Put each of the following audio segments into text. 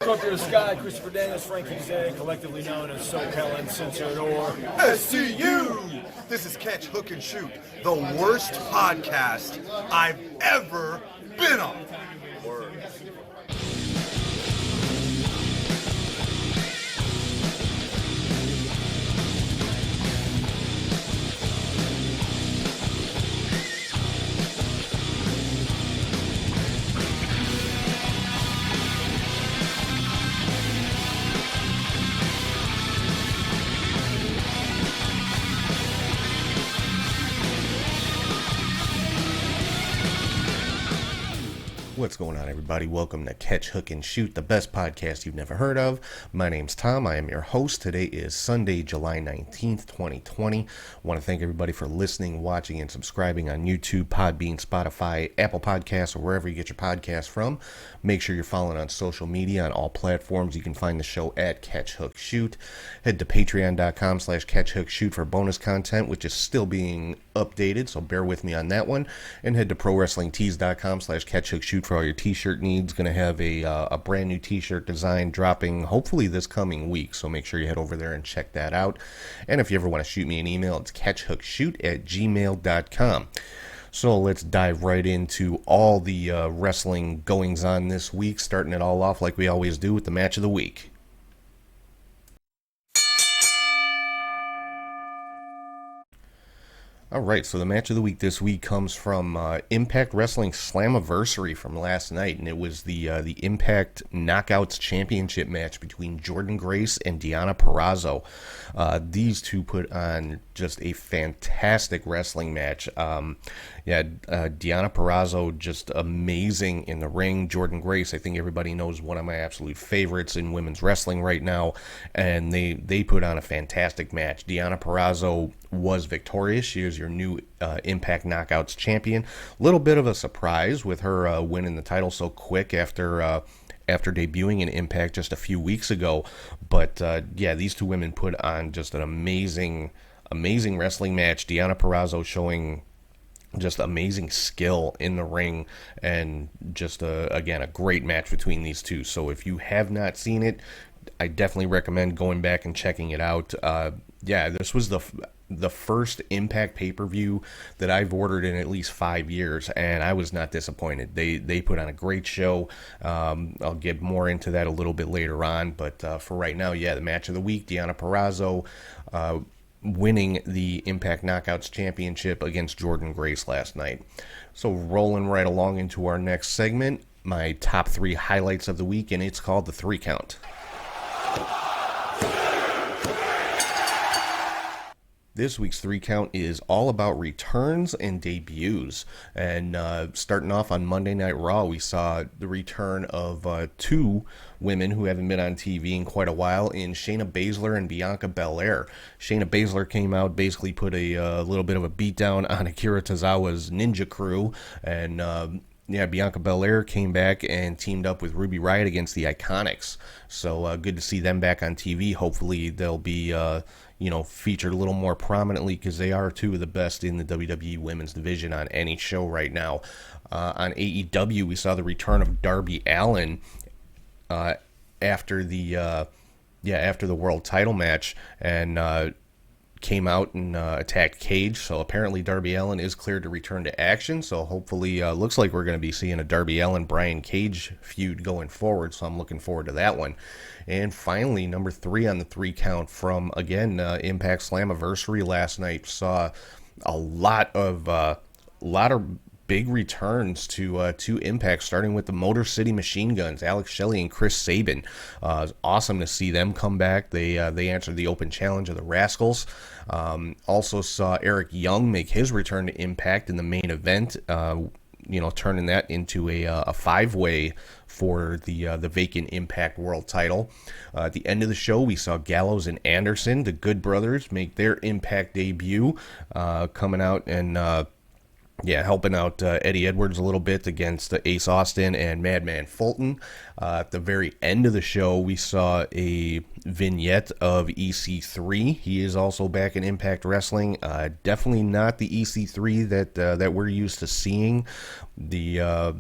Up to the sky, Christopher Daniels, Frankie Zay, collectively known as SoCal Uncensored or STU! This is Catch, Hook, and Shoot, the worst podcast I've ever been on. Word. What's going on, everybody? Welcome to Catch, Hook, and Shoot, the best podcast you've never heard of. My name's Tom. I am your host. Today is Sunday, July 19th, 2020. I want to thank everybody for listening, watching, and subscribing on YouTube, Podbean, Spotify, Apple Podcasts, or wherever you get your podcasts from. Make sure you're following on social media on all platforms. You can find the show at Catch, Hook, Shoot. Head to patreon.com/catchhookshoot for bonus content, which is still being updated, so bear with me on that one. And head to prowrestlingtees.com/catchhookshoot for all your t-shirt needs. Going to have a brand new t-shirt design dropping hopefully this coming week, so make sure you head over there and check that out. And if you ever want to shoot me an email, it's catchhookshoot@gmail.com. So let's dive right into all the wrestling goings on this week, starting it all off like we always do with the match of the week. All right, so the match of the week this week comes from Impact Wrestling Slammiversary from last night, and it was the Impact Knockouts Championship match between Jordynne Grace and Deonna Purrazzo. These two put on just a fantastic wrestling match. Deonna Purrazzo just amazing in the ring. Jordynne Grace, I think everybody knows, one of my absolute favorites in women's wrestling right now, and they put on a fantastic match. Deonna Purrazzo was victorious. She is your new Impact Knockouts champion. A little bit of a surprise with her winning the title so quick after debuting in Impact just a few weeks ago. But these two women put on just an amazing wrestling match. Deonna Purrazzo showing just amazing skill in the ring, and just a great match between these two. So if you have not seen it, I definitely recommend going back and checking it out. This was the first Impact pay-per-view that I've ordered in at least 5 years, and I was not disappointed. They put on a great show. I'll get more into that a little bit later on, but for right now, the match of the week, Deonna Purrazzo winning the Impact Knockouts Championship against Jordynne Grace last night. So rolling right along into our next segment, my top 3 highlights of the week, and it's called the 3 Count. This week's 3 Count is all about returns and debuts. And starting off on Monday Night Raw, we saw the return of 2 women who haven't been on TV in quite a while, in Shayna Baszler and Bianca Belair. Shayna Baszler came out, basically put a little bit of a beatdown on Akira Tozawa's Ninja Crew, and Bianca Belair came back and teamed up with Ruby Riott against the Iconics. So good to see them back on TV. Hopefully they'll be featured a little more prominently, because they are 2 of the best in the WWE Women's Division on any show right now. On AEW, we saw the return of Darby Allin after the world title match, and came out and attacked Cage. So apparently Darby Allin is cleared to return to action. So hopefully looks like we're going to be seeing a Darby Allin-Brian Cage feud going forward. So I'm looking forward to that one. And finally, number 3 on the 3 count from, again, Impact Slammiversary last night, saw a lot of big returns to Impact, starting with the Motor City Machine Guns, Alex Shelley and Chris Sabin. Awesome to see them come back. They answered the open challenge of the Rascals. Also saw Eric Young make his return to Impact in the main event, turning that into a 5-way for the vacant Impact World title. At the end of the show, we saw Gallows and Anderson, the Good Brothers, make their Impact debut, coming out and helping out Eddie Edwards a little bit against Ace Austin and Madman Fulton. At the very end of the show, we saw a vignette of EC3. He is also back in Impact Wrestling. Definitely not the EC3 that we're used to seeing. The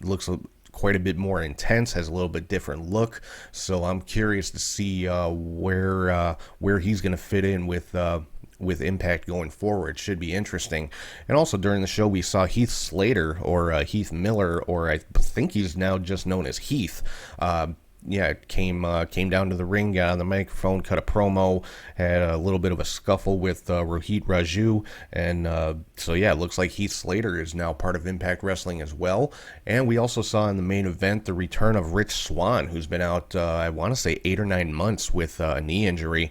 looks quite a bit more intense, has a little bit different look. So I'm curious to see where he's going to fit in with Impact going forward. Should be interesting. And also during the show, we saw Heath Slater, or Heath Miller, or I think he's now just known as Heath. Came down to the ring, got on the microphone, cut a promo, had a little bit of a scuffle with Rohit Raju, and it looks like Heath Slater is now part of Impact Wrestling as well. And we also saw in the main event the return of Rich Swann, who's been out, I want to say 8 or 9 months with a knee injury.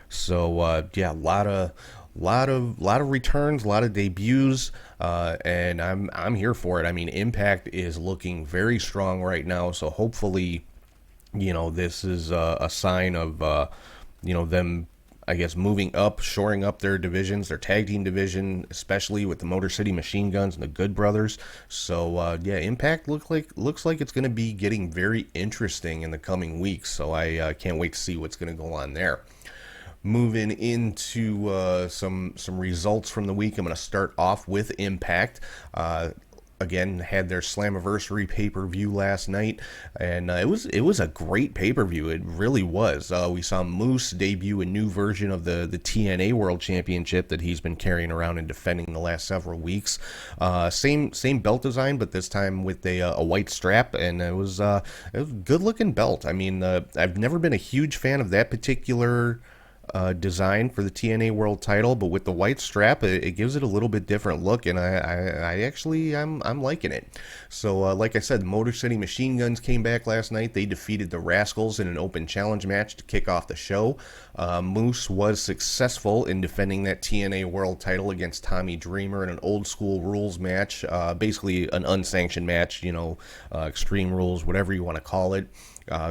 So a lot of returns, a lot of debuts, and I'm here for it. I mean, Impact is looking very strong right now, so hopefully, this is a sign of, them, I guess, moving up, shoring up their divisions, their tag team division, especially with the Motor City Machine Guns and the Good Brothers. So, Impact looks like it's going to be getting very interesting in the coming weeks. So I can't wait to see what's going to go on there. Moving into some results from the week, I'm going to start off with Impact. Again, had their Slammiversary pay-per-view last night, and it was a great pay-per-view. It really was. We saw Moose debut a new version of the TNA World Championship that he's been carrying around and defending the last several weeks. Same belt design, but this time with a white strap, and it was a good-looking belt. I mean, I've never been a huge fan of that particular design for the TNA World title, but with the white strap, it gives it a little bit different look, and I'm liking it. So, like I said, the Motor City Machine Guns came back last night. They defeated the Rascals in an open challenge match to kick off the show. Moose was successful in defending that TNA World title against Tommy Dreamer in an old school rules match, basically an unsanctioned match, Extreme Rules, whatever you want to call it.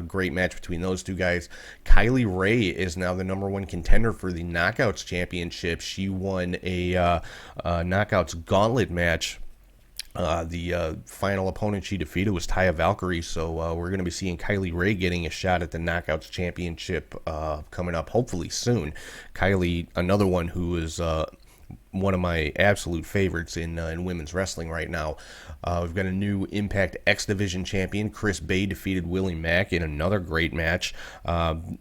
Great match between those two guys. Kylie Ray is now the #1 contender for the Knockouts Championship. She won a Knockouts Gauntlet match. The final opponent she defeated was Taya Valkyrie, so we're going to be seeing Kylie Ray getting a shot at the Knockouts Championship coming up hopefully soon. Kylie, another one who is one of my absolute favorites in women's wrestling right now. We've got a new Impact X Division champion. Chris Bay defeated Willie Mack in another great match.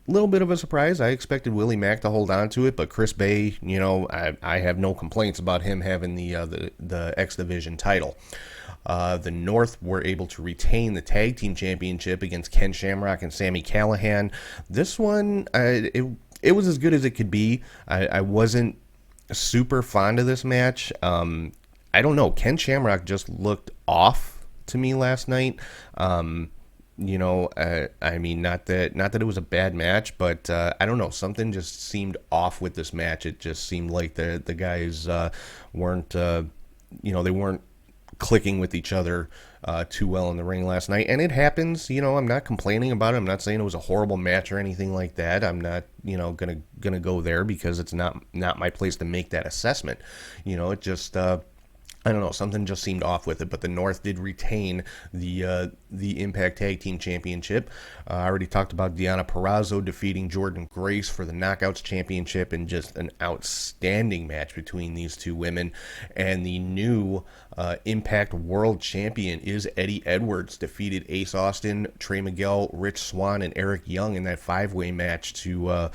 Little bit of a surprise. I expected Willie Mack to hold on to it, but Chris Bay, I have no complaints about him having the X Division title. The North were able to retain the Tag Team Championship against Ken Shamrock and Sami Callihan. This one, it was as good as it could be. I wasn't super fond of this match. I don't know. Ken Shamrock just looked off to me last night. I mean, not that it was a bad match, but I don't know. Something just seemed off with this match. It just seemed like the guys weren't, they weren't clicking with each other too well in the ring last night. And it happens. I'm not complaining about it. I'm not saying it was a horrible match or anything like that. I'm not, gonna go there because it's not my place to make that assessment. It just I don't know, something just seemed off with it, but the North did retain the Impact Tag Team Championship. I already talked about Deonna Purrazzo defeating Jordan Grace for the Knockouts Championship, and just an outstanding match between these two women. And the new Impact World Champion is Eddie Edwards, defeated Ace Austin, Trey Miguel, Rich Swann, and Eric Young in that 5-way match to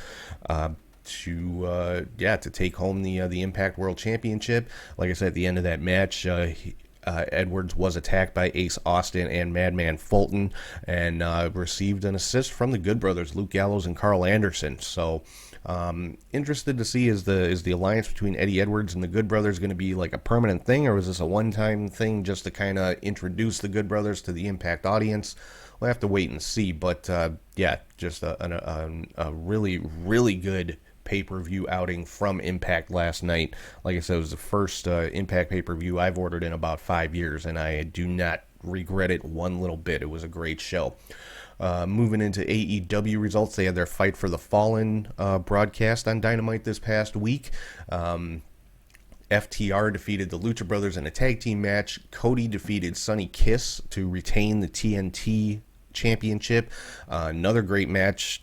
take home the Impact World Championship. Like I said, at the end of that match, Edwards was attacked by Ace Austin and Madman Fulton, and received an assist from the Good Brothers, Luke Gallows and Carl Anderson. So interested to see, is the alliance between Eddie Edwards and the Good Brothers going to be like a permanent thing, or is this a one-time thing just to kind of introduce the Good Brothers to the Impact audience? We'll have to wait and see. But just a really, really good pay-per-view outing from Impact last night. Like I said, it was the first Impact pay-per-view I've ordered in about 5 years, and I do not regret it one little bit. It was a great show. Moving into AEW results, they had their Fight for the Fallen broadcast on Dynamite this past week. FTR defeated the Lucha Brothers in a tag team match. Cody defeated Sonny Kiss to retain the TNT Championship. Another great match.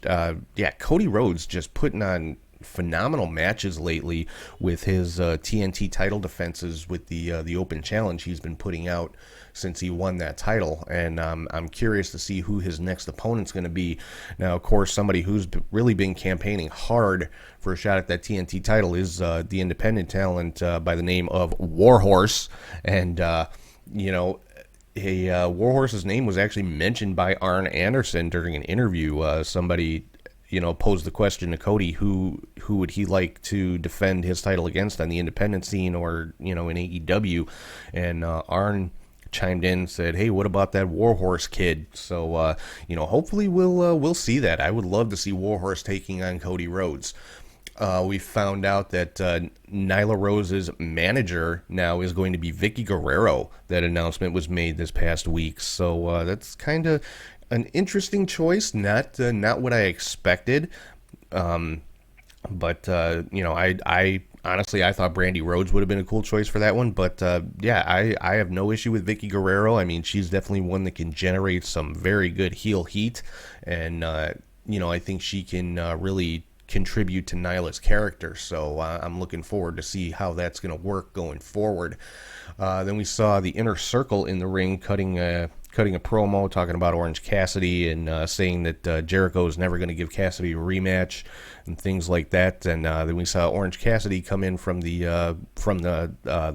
Cody Rhodes just putting on phenomenal matches lately with his TNT title defenses with the Open Challenge he's been putting out since he won that title, and I'm curious to see who his next opponent's going to be. Now, of course, somebody who's really been campaigning hard for a shot at that TNT title is the independent talent by the name of Warhorse, and Warhorse's name was actually mentioned by Arn Anderson during an interview. Somebody posed the question to Cody, who would he like to defend his title against on the independent scene or in AEW, and Arn chimed in and said, "Hey, what about that Warhorse kid?" So hopefully we'll see that. I would love to see Warhorse taking on Cody Rhodes. We found out that Nyla Rose's manager now is going to be Vicky Guerrero. That announcement was made this past week, so that's kind of an interesting choice. Not what I expected, but I honestly, I thought Brandy Rhodes would have been a cool choice for that one. But I have no issue with Vicky Guerrero. I mean, she's definitely one that can generate some very good heel heat, and I think she can really contribute to Nyla's character. So I'm looking forward to see how that's going to work going forward. Then we saw the Inner Circle in the ring cutting a promo talking about Orange Cassidy and saying that Jericho is never going to give Cassidy a rematch and things like that. And then we saw Orange Cassidy come in from the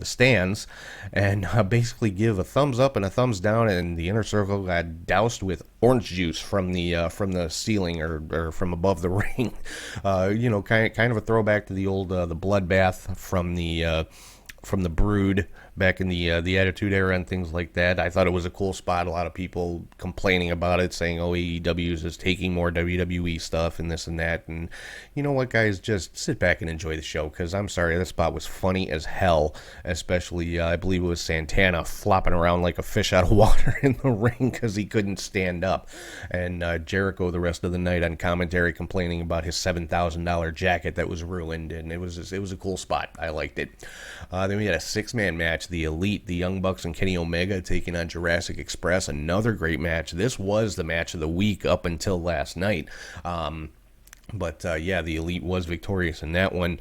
stands and basically give a thumbs up and a thumbs down, and the Inner Circle got doused with orange juice from the ceiling or from above the ring. Kind of a throwback to the old the bloodbath from the Brood back in the Attitude Era and things like that. I thought it was a cool spot. A lot of people complaining about it, saying, "Oh, AEW is just taking more WWE stuff and this and that." And you know what, guys? Just sit back and enjoy the show, because I'm sorry, that spot was funny as hell. Especially, I believe it was Santana flopping around like a fish out of water in the ring because he couldn't stand up, and Jericho the rest of the night on commentary complaining about his $7,000 jacket that was ruined. And it was a cool spot. I liked it. Then we had a 6-man match. The Elite, the Young Bucks, and Kenny Omega taking on Jurassic Express. Another great match. This was the match of the week up until last night. But the Elite was victorious in that one.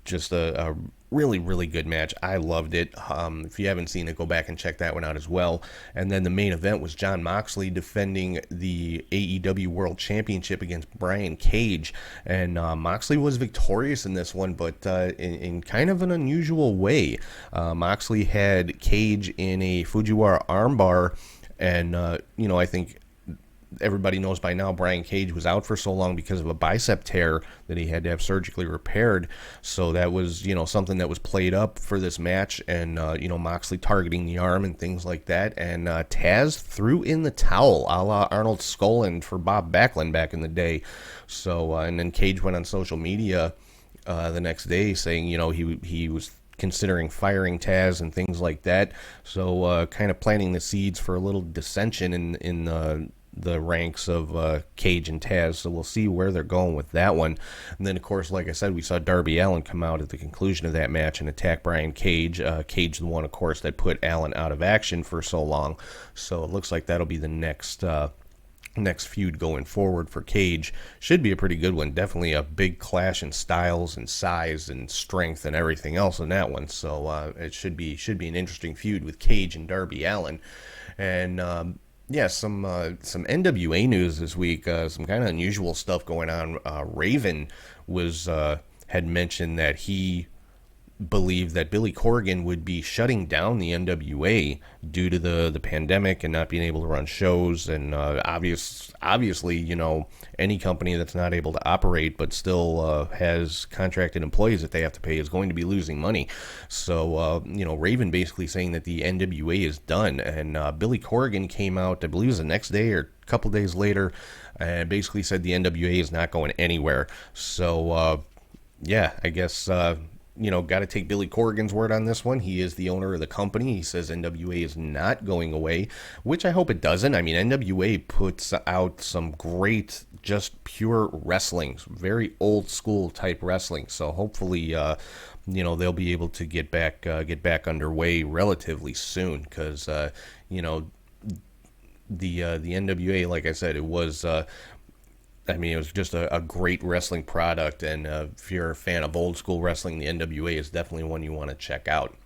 Just a really, really good match. I loved it. If you haven't seen it, go back and check that one out as well. And then the main event was Jon Moxley defending the AEW World Championship against Brian Cage. And Moxley was victorious in this one, but in kind of an unusual way. Moxley had Cage in a Fujiwara armbar, and I think everybody knows by now Brian Cage was out for so long because of a bicep tear that he had to have surgically repaired. So that was, something that was played up for this match, and, Moxley targeting the arm and things like that. And Taz threw in the towel a la Arnold Skaaland for Bob Backlund back in the day. So, and then Cage went on social media the next day saying, he was considering firing Taz and things like that. So kind of planting the seeds for a little dissension in the ranks of Cage and Taz, so we'll see where they're going with that one. And then, of course, like I said, we saw Darby Allin come out at the conclusion of that match and attack Brian Cage. Cage, the one, of course, that put Allin out of action for so long. So it looks like that'll be the next feud going forward for Cage. Should be a pretty good one. Definitely a big clash in styles and size and strength and everything else in that one. So it should be an interesting feud with Cage and Darby Allin. And some NWA news this week. Some kind of unusual stuff going on. Raven had mentioned that he believed that Billy Corgan would be shutting down the NWA due to the pandemic and not being able to run shows. And obviously, any company that's not able to operate but still has contracted employees that they have to pay is going to be losing money. So, Raven basically saying that the NWA is done. And Billy Corgan came out, I believe it was the next day or a couple days later, and basically said the NWA is not going anywhere. So, I guess got to take Billy Corgan's word on this one. He is the owner of the company. He says NWA is not going away, which I hope it doesn't. I mean, NWA puts out some great, just pure wrestling, very old school type wrestling. So hopefully, they'll be able to get back underway relatively soon, because the NWA, like I said, it was I mean, it was just a great wrestling product, and if you're a fan of old school wrestling, the NWA is definitely one you want to check out.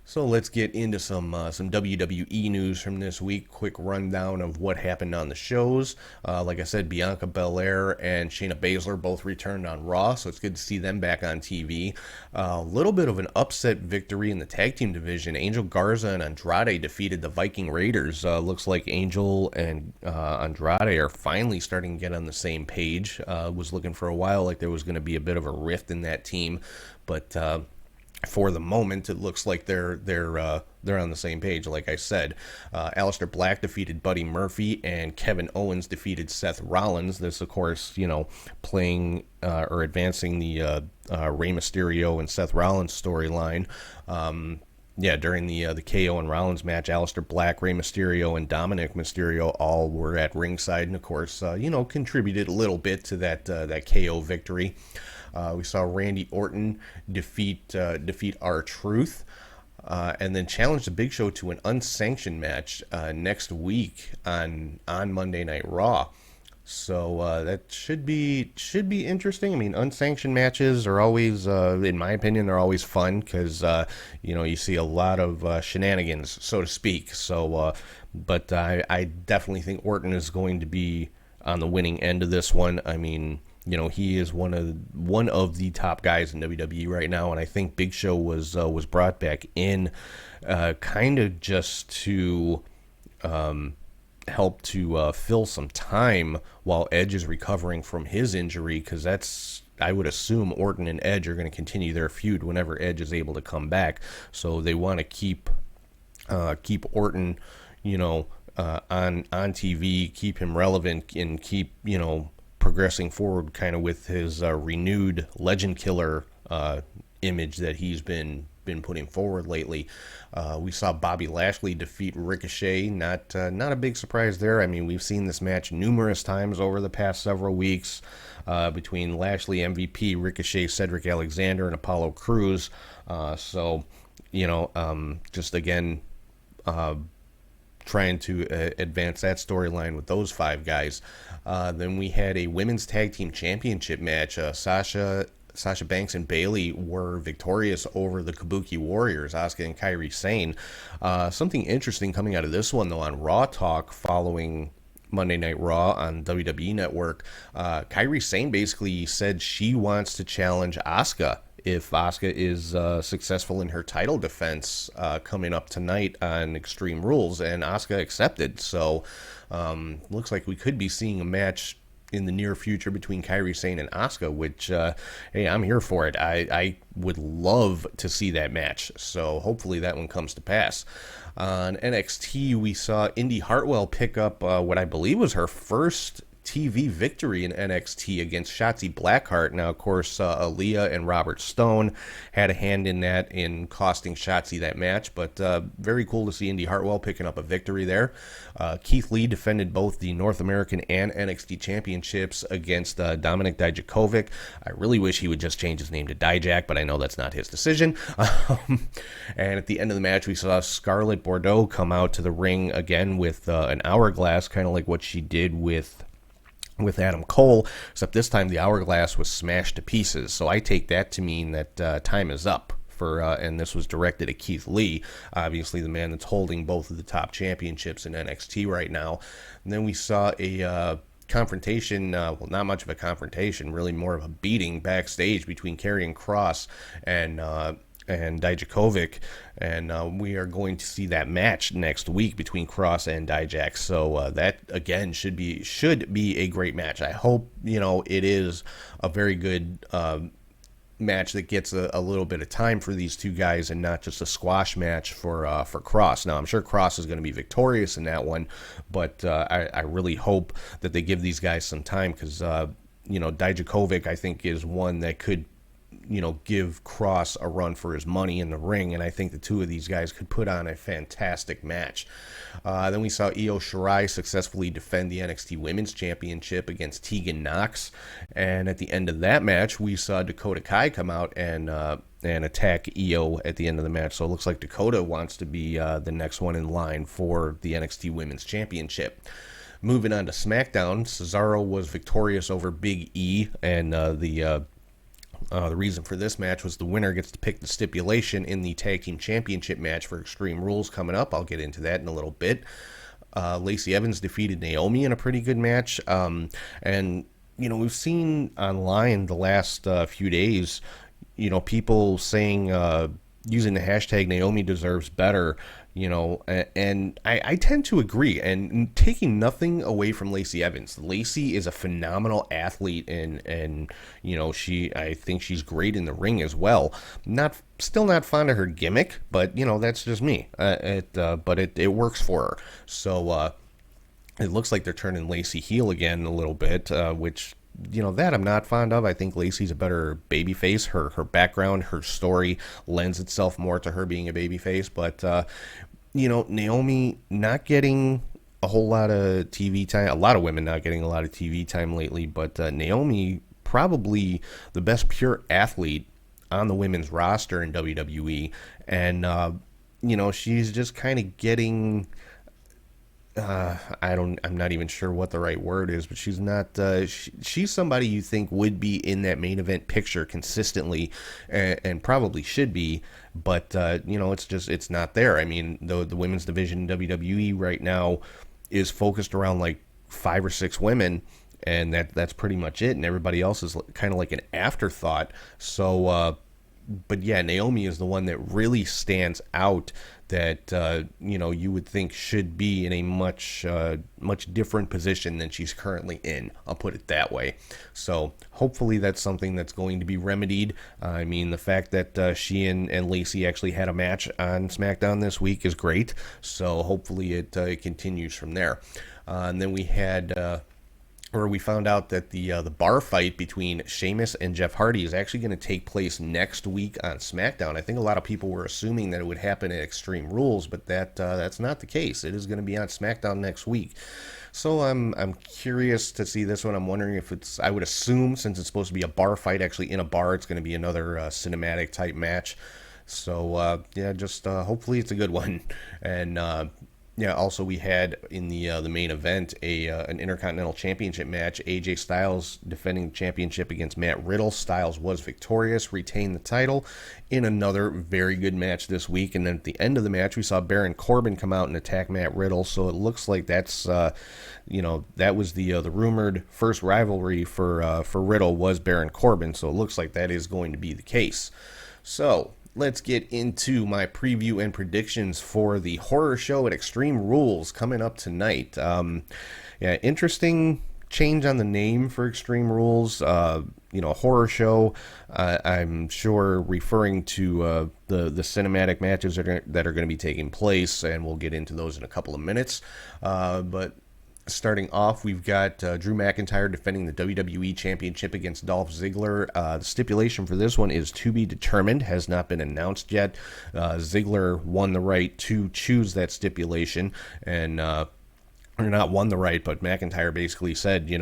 So let's get into some WWE news from this week. Quick rundown of what happened on the shows. Like I said, Bianca Belair and Shayna Baszler both returned on Raw, so it's good to see them back on TV. A little bit of an upset victory in the tag team division. Angel Garza and Andrade defeated the Viking Raiders. Looks like Angel and Andrade are finally starting to get on the same page. Was looking for a while like there was going to be a bit of a rift in that team, but for the moment, it looks like they're on the same page. Like I said, Aleister Black defeated Buddy Murphy, and Kevin Owens defeated Seth Rollins. This, of course, playing or advancing the Rey Mysterio and Seth Rollins storyline. During the KO and Rollins match, Aleister Black, Rey Mysterio, and Dominic Mysterio all were at ringside, and of course, contributed a little bit to that KO victory. We saw Randy Orton defeat R-Truth, and then challenge the Big Show to an unsanctioned match next week on Monday Night Raw. So that should be interesting. I mean, unsanctioned matches are always, in my opinion, they're always fun because you see a lot of shenanigans, so to speak. So, but I definitely think Orton is going to be on the winning end of this one. I mean, he is one of the top guys in WWE right now, and I think Big Show was brought back in kind of just to help to fill some time while Edge is recovering from his injury, because I would assume Orton and Edge are going to continue their feud whenever Edge is able to come back. So they want to keep Orton, on TV, keep him relevant, and keep progressing forward kind of with his renewed legend killer image that he's been putting forward lately. We saw Bobby Lashley defeat Ricochet. Not a big surprise there. I mean, we've seen this match numerous times over the past several weeks between Lashley, MVP, Ricochet, Cedric Alexander, and Apollo Crews. Just again, trying to advance that storyline with those five guys. Then we had a women's tag team championship match. Sasha Banks and Bayley were victorious over the Kabuki Warriors, Asuka and Kairi Sane. Something interesting coming out of this one, though, on Raw Talk following Monday Night Raw on WWE Network. Kairi Sane basically said she wants to challenge Asuka if Asuka is successful in her title defense coming up tonight on Extreme Rules, and Asuka accepted. So looks like we could be seeing a match in the near future between Kairi Sane and Asuka, which, hey, I'm here for it. I would love to see that match, so hopefully that one comes to pass. On NXT, we saw Indy Hartwell pick up what I believe was her first TV victory in NXT against Shotzi Blackheart. Now, of course, Aaliyah and Robert Stone had a hand in that, in costing Shotzi that match, but very cool to see Indy Hartwell picking up a victory there. Keith Lee defended both the North American and NXT championships against Dominik Dijakovic. I really wish he would just change his name to Dijak, but I know that's not his decision. And at the end of the match, we saw Scarlett Bordeaux come out to the ring again with an hourglass, kind of like what she did with Adam Cole, except this time the hourglass was smashed to pieces. So I take that to mean that time is up for, and this was directed at Keith Lee, obviously the man that's holding both of the top championships in NXT right now. And then we saw a confrontation, well, not much of a confrontation, really more of a beating backstage between Karrion Kross and Dijakovic, and we are going to see that match next week between Kross and Dijak. So that again should be a great match. I hope it is a very good match that gets a little bit of time for these two guys and not just a squash match for Kross. Now I'm sure Kross is going to be victorious in that one, but I really hope that they give these guys some time, because Dijakovic, I think, is one that could give Kross a run for his money in the ring, and I think the two of these guys could put on a fantastic match. Then we saw Io Shirai successfully defend the NXT Women's Championship against Tegan Nox, and at the end of that match, we saw Dakota Kai come out and attack Io at the end of the match. So it looks like Dakota wants to be the next one in line for the NXT Women's Championship. Moving on to SmackDown, Cesaro was victorious over Big E, and the reason for this match was the winner gets to pick the stipulation in the Tag Team Championship match for Extreme Rules coming up. I'll get into that in a little bit. Lacey Evans defeated Naomi in a pretty good match. And, we've seen online the last few days, people saying, using the hashtag Naomi deserves better, and I tend to agree. And taking nothing away from Lacey Evans, Lacey is a phenomenal athlete, and I think she's great in the ring as well. Still not fond of her gimmick, but that's just me. But it works for her. So it looks like they're turning Lacey heel again a little bit, which that I'm not fond of. I think Lacey's a better babyface. Her background, her story lends itself more to her being a babyface. But, Naomi not getting a whole lot of TV time. A lot of women not getting a lot of TV time lately. But Naomi, probably the best pure athlete on the women's roster in WWE. And, she's just kind of getting... I'm not even sure what the right word is, but she's not, she's somebody you think would be in that main event picture consistently, and probably should be, but, it's not there. I mean, the women's division in WWE right now is focused around like 5 or 6 women, and that's pretty much it, and everybody else is kind of like an afterthought. So, but yeah, Naomi is the one that really stands out, that you would think should be in a much different position than she's currently in. I'll put it that way. So hopefully that's something that's going to be remedied. I mean, the fact that she and Lacey actually had a match on SmackDown this week is great. So hopefully it continues from there. And then we had... we found out that the bar fight between Sheamus and Jeff Hardy is actually going to take place next week on SmackDown. I think a lot of people were assuming that it would happen at Extreme Rules, but that's not the case. It is going to be on SmackDown next week. So I'm curious to see this one. I'm wondering if I would assume, since it's supposed to be a bar fight actually in a bar, it's going to be another cinematic type match. So just hopefully it's a good one. And also we had in the main event an Intercontinental Championship match. AJ Styles defending the championship against Matt Riddle. Styles was victorious, retained the title in another very good match this week. And then at the end of the match, we saw Baron Corbin come out and attack Matt Riddle. So it looks like that's that was the rumored first rivalry for Riddle was Baron Corbin. So it looks like that is going to be the case. So let's get into my preview and predictions for the horror show at Extreme Rules coming up tonight. Interesting change on the name for Extreme Rules. Horror show. I'm sure referring to the cinematic matches that are going to be taking place, and we'll get into those in a couple of minutes. But starting off, we've got Drew McIntyre defending the WWE Championship against Dolph Ziggler. The stipulation for this one is to be determined, has not been announced yet. Ziggler won the right to choose that stipulation, and or not won the right, but McIntyre basically said,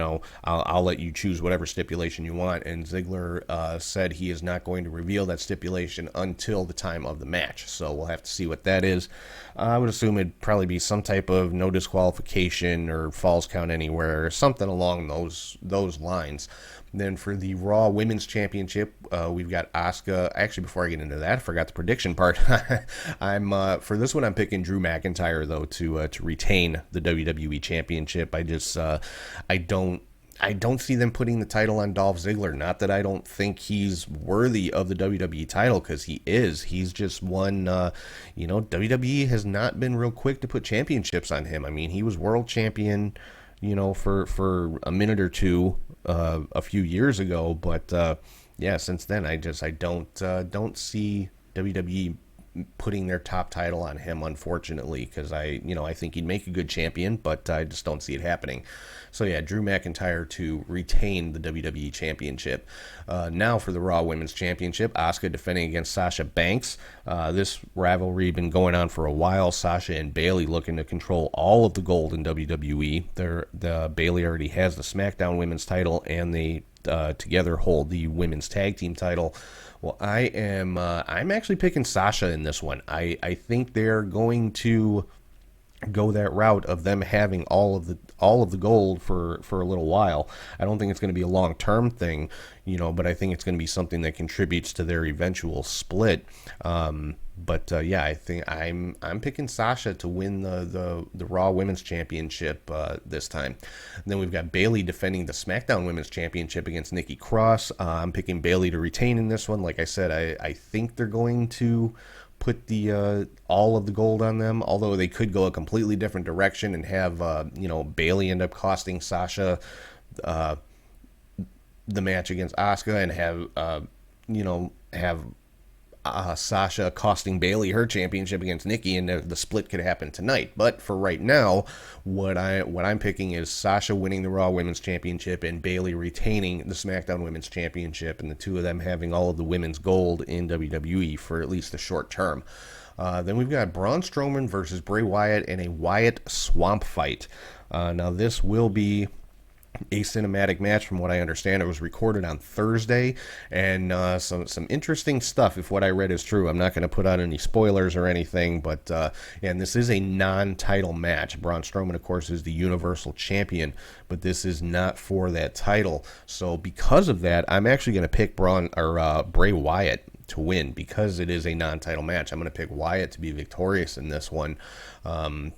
I'll let you choose whatever stipulation you want, and Ziggler said he is not going to reveal that stipulation until the time of the match, so we'll have to see what that is. I would assume it'd probably be some type of no disqualification or falls count anywhere, or something along those lines. Then for the Raw Women's Championship, we've got Asuka. Actually, before I get into that, I forgot the prediction part. For this one, I'm picking Drew McIntyre though to retain the WWE Championship. I don't see them putting the title on Dolph Ziggler. Not that I don't think he's worthy of the WWE title, because he is. He's just one. WWE has not been real quick to put championships on him. I mean, he was world champion, for a minute or two a few years ago, but since then I don't see WWE putting their top title on him, unfortunately, because I think he'd make a good champion, but I just don't see it happening. So yeah, Drew McIntyre to retain the WWE Championship. Now for the Raw Women's Championship, Asuka defending against Sasha Banks. This rivalry been going on for a while. Sasha and Bayley looking to control all of the gold in WWE. The Bayley already has the SmackDown Women's title, and they together hold the Women's Tag Team title. Well, I'm actually picking Sasha in this one. I think they're going to go that route of them having all all of the gold for a little while. I don't think it's going to be a long-term thing, but I think it's going to be something that contributes to their eventual split. Yeah, I think I'm picking Sasha to win the Raw Women's Championship this time. And then we've got Bayley defending the SmackDown Women's Championship against Nikki Cross. I'm picking Bayley to retain in this one. Like I said, I think they're going to put the all of the gold on them, although they could go a completely different direction and have Bayley end up costing Sasha the match against Asuka, and have Sasha costing Bayley her championship against Nikki, and the split could happen tonight. But for right now, what I'm picking is Sasha winning the Raw Women's Championship and Bayley retaining the SmackDown Women's Championship, and the two of them having all of the women's gold in WWE for at least the short term. Then we've got Braun Strowman versus Bray Wyatt in a Wyatt swamp fight. Now this will be a cinematic match. From what I understand, it was recorded on Thursday, and some interesting stuff, if what I read is true. I'm not going to put out any spoilers or anything, but and this is a non-title match. Braun Strowman, of course, is the Universal Champion, but this is not for that title. So because of that, I'm actually going to pick Bray Wyatt to win, because it is a non-title match. I'm going to pick Wyatt to be victorious in this one.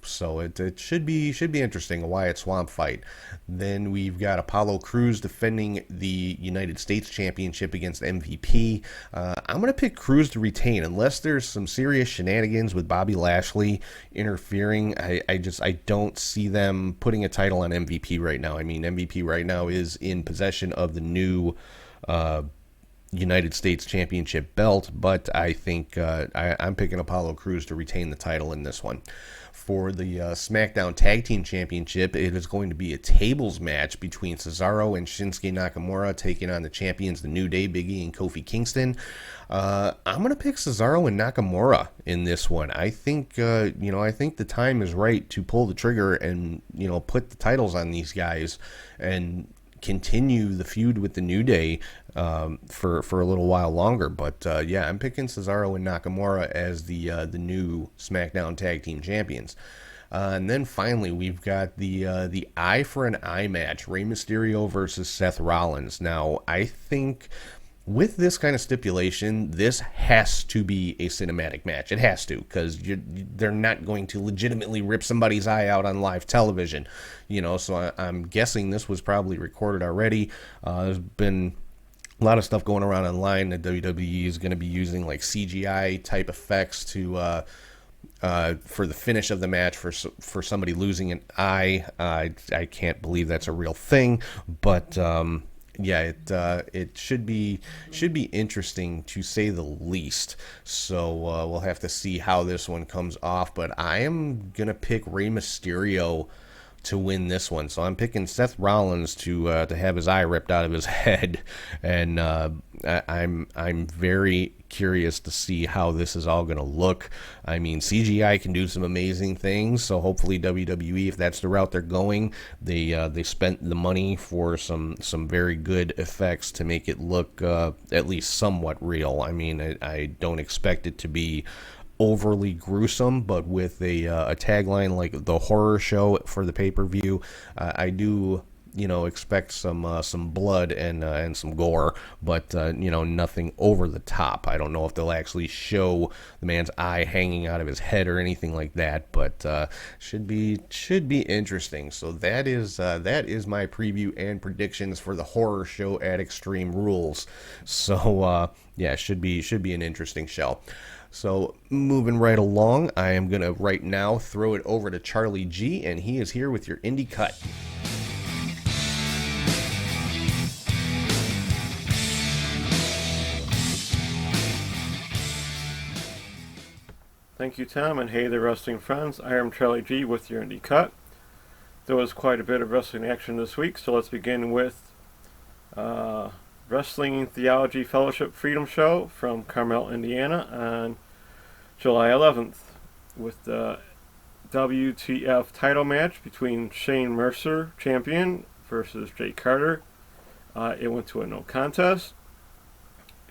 So it should be interesting, a Wyatt swamp fight. Then we've got Apollo Crews defending the United States Championship against MVP. I'm going to pick Crews to retain, unless there's some serious shenanigans with Bobby Lashley interfering. I don't see them putting a title on MVP right now. I mean, MVP right now is in possession of the new United States Championship belt, but I think I'm picking Apollo Crews to retain the title in this one. For the SmackDown Tag Team Championship, it is going to be a tables match between Cesaro and Shinsuke Nakamura, taking on the champions, the New Day, Big E, and Kofi Kingston. I'm going to pick Cesaro and Nakamura in this one. I think I think the time is right to pull the trigger and put the titles on these guys and continue the feud with the New Day for a little while longer. But I'm picking Cesaro and Nakamura as the new SmackDown Tag Team Champions. And then finally, we've got the eye for an eye match, Rey Mysterio versus Seth Rollins. Now, I think with this kind of stipulation, this has to be a cinematic match. It has to, because they're not going to legitimately rip somebody's eye out on live television. So I'm guessing this was probably recorded already. There's been a lot of stuff going around online that WWE is going to be using, like CGI type effects to for the finish of the match for somebody losing an eye. I can't believe that's a real thing, but it should be interesting, to say the least. So we'll have to see how this one comes off. But I am gonna pick Rey Mysterio to win this one. So I'm picking Seth Rollins to have his eye ripped out of his head, and I'm very curious to see how this is all going to look. I mean, CGI can do some amazing things, so hopefully WWE, if that's the route they're going, they spent the money for some very good effects to make it look at least somewhat real. I mean, I don't expect it to be overly gruesome, but with a tagline like the horror show for the pay-per-view, I do expect some blood and some gore, but nothing over the top. I don't know if they'll actually show the man's eye hanging out of his head or anything like that, but should be interesting. So that is my preview and predictions for the horror show at Extreme Rules. So should be an interesting show. So moving right along, I am going to right now throw it over to Charlie G, and he is here with your Indie Cut. Thank you, Tom, and hey there, wrestling friends. I am Charlie G with your Indie Cut. There was quite a bit of wrestling action this week, so let's begin with Wrestling Theology Fellowship Freedom Show from Carmel, Indiana on July 11th with the WTF title match between Shane Mercer, champion, versus Jay Carter. It went to a no contest.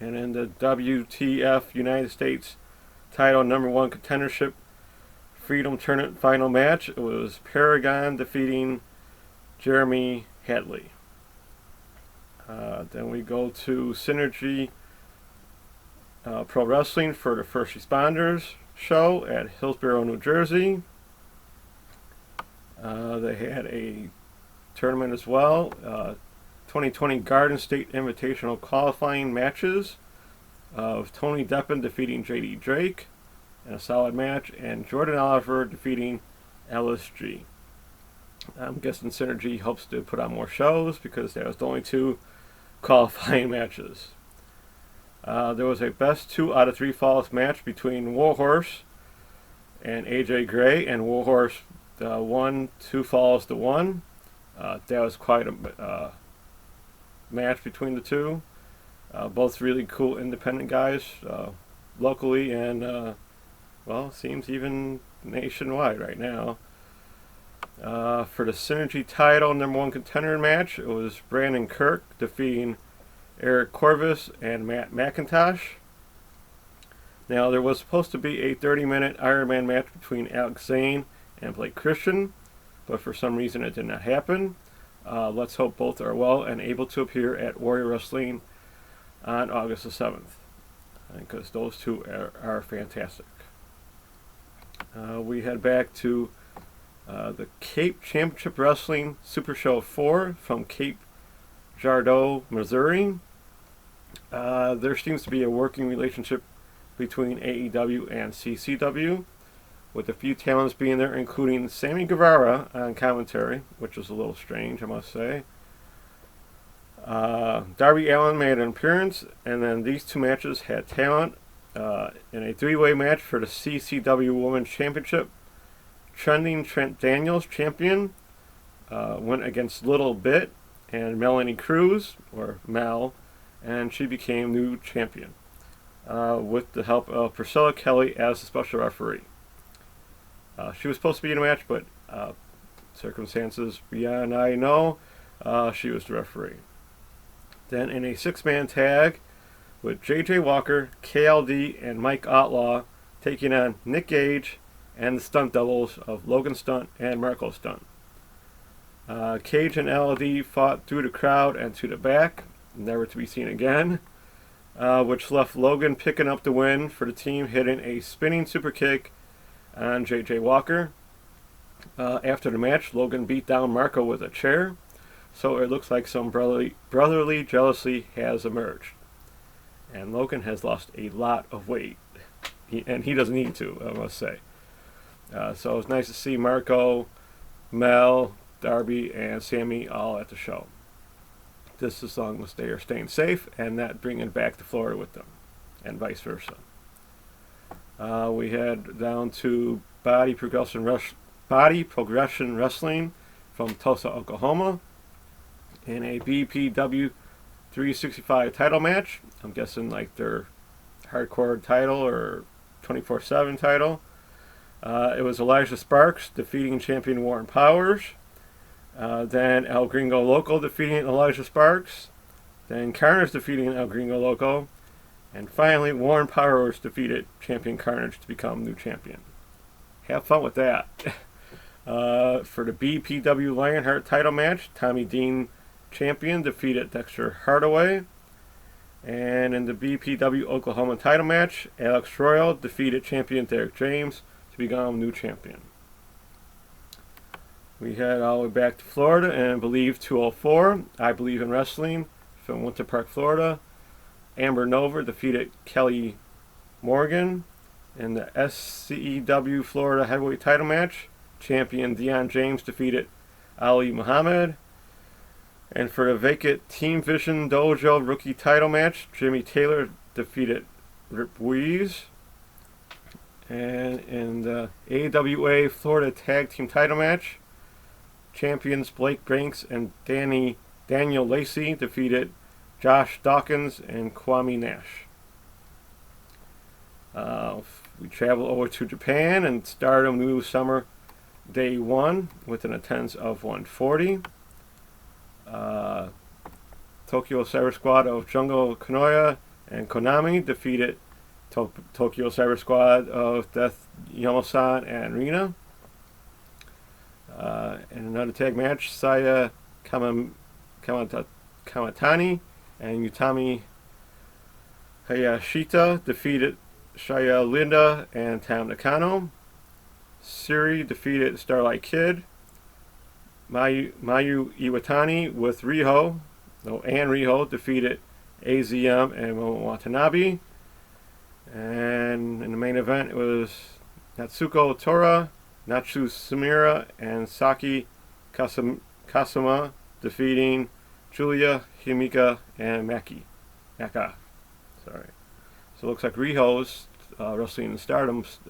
And in the WTF United States title #1 contendership Freedom Tournament final match, it was Paragon defeating Jeremy Hadley. Then we go to Synergy Pro Wrestling for the First Responders show at Hillsborough, New Jersey. They had a tournament as well. 2020 Garden State Invitational qualifying matches of Tony Deppen defeating J.D. Drake in a solid match, and Jordan Oliver defeating LSG. I'm guessing Synergy hopes to put on more shows because that was the only 2 qualifying matches. There was a best 2 out of 3 falls match between Warhorse and AJ Gray, and Warhorse won 2 falls to 1. That was quite a match between the 2. Both really cool independent guys, locally and, well, seems even nationwide right now. For the Synergy title number 1 contender match, it was Brandon Kirk defeating Eric Corvus and Matt McIntosh. Now, there was supposed to be a 30-minute Iron Man match between Alex Zane and Blake Christian, but for some reason it did not happen. Let's hope both are well and able to appear at Warrior Wrestling on August the 7th, because those 2 are fantastic. We head back to the Cape Championship Wrestling Super Show 4 from Cape Girardeau, Missouri. There seems to be a working relationship between AEW and CCW, with a few talents being there, including Sammy Guevara on commentary, which is a little strange, I must say. Darby Allin made an appearance, and then these 2 matches had talent. In a 3-way match for the CCW Women's Championship, Trending Trent Daniels, champion, went against Little Bit and Melanie Cruz, or Mel, and she became new champion, with the help of Priscilla Kelly as the special referee. She was supposed to be in a match, but circumstances beyond I know, she was the referee. Then in a 6-man tag with J.J. Walker, KLD, and Mike Outlaw taking on Nick Gage and the stunt doubles of Logan Stunt and Marco Stunt. Cage and LLD fought through the crowd and to the back, never to be seen again, which left Logan picking up the win for the team, hitting a spinning super kick on J.J. Walker. After the match, Logan beat down Marco with a chair, so it looks like some brotherly jealousy has emerged. And Logan has lost a lot of weight, and he doesn't need to, I must say. So it was nice to see Marco, Mel, Darby, and Sammy all at the show. This as long as they are staying safe and not bringing back to Florida with them, and vice versa. We head down to Body Progression Wrestling from Tulsa, Oklahoma, in a BPW 365 title match. I'm guessing like their hardcore title or 24/7 title. It was Elijah Sparks defeating champion Warren Powers. Then El Gringo Loco defeating Elijah Sparks. Then Carnage defeating El Gringo Loco. And finally, Warren Powers defeated champion Carnage to become new champion. Have fun with that. For the BPW Lionheart title match, Tommy Dean, champion, defeated Dexter Hardaway. And in the BPW Oklahoma title match, Alex Royal defeated champion Derek James to become new champion. We head all the way back to Florida and Believe 204, I Believe in Wrestling, from Winter Park, Florida. Amber Nova defeated Kelly Morgan in the SCEW Florida heavyweight title match. Champion Deion James defeated Ali Muhammad. And for the vacant Team Vision Dojo rookie title match, Jimmy Taylor defeated Rip Weeze. And in the AWA Florida Tag Team title match, champions Blake Banks and Daniel Lacey defeated Josh Dawkins and Kwame Nash. We travel over to Japan and Stardom New Summer Day 1 with an attendance of 140. Tokyo Cyber Squad of Jungle Kanoya and Konami defeated Tokyo Cyber Squad of Death Yomo-san and Rina. In another tag match, Saya Kamatani and Utami Hayashita defeated Shaya Linda and Tam Nakano. Siri defeated Starlight Kid. Mayu Iwatani with Riho, and Riho defeated AZM and Momo Watanabe. And in the main event, it was Natsuko Tora, Natsu Sumira, and Saki Kasuma defeating Julia, Himika, and Maka. Sorry. So it looks like Riho's wrestling in Stardom's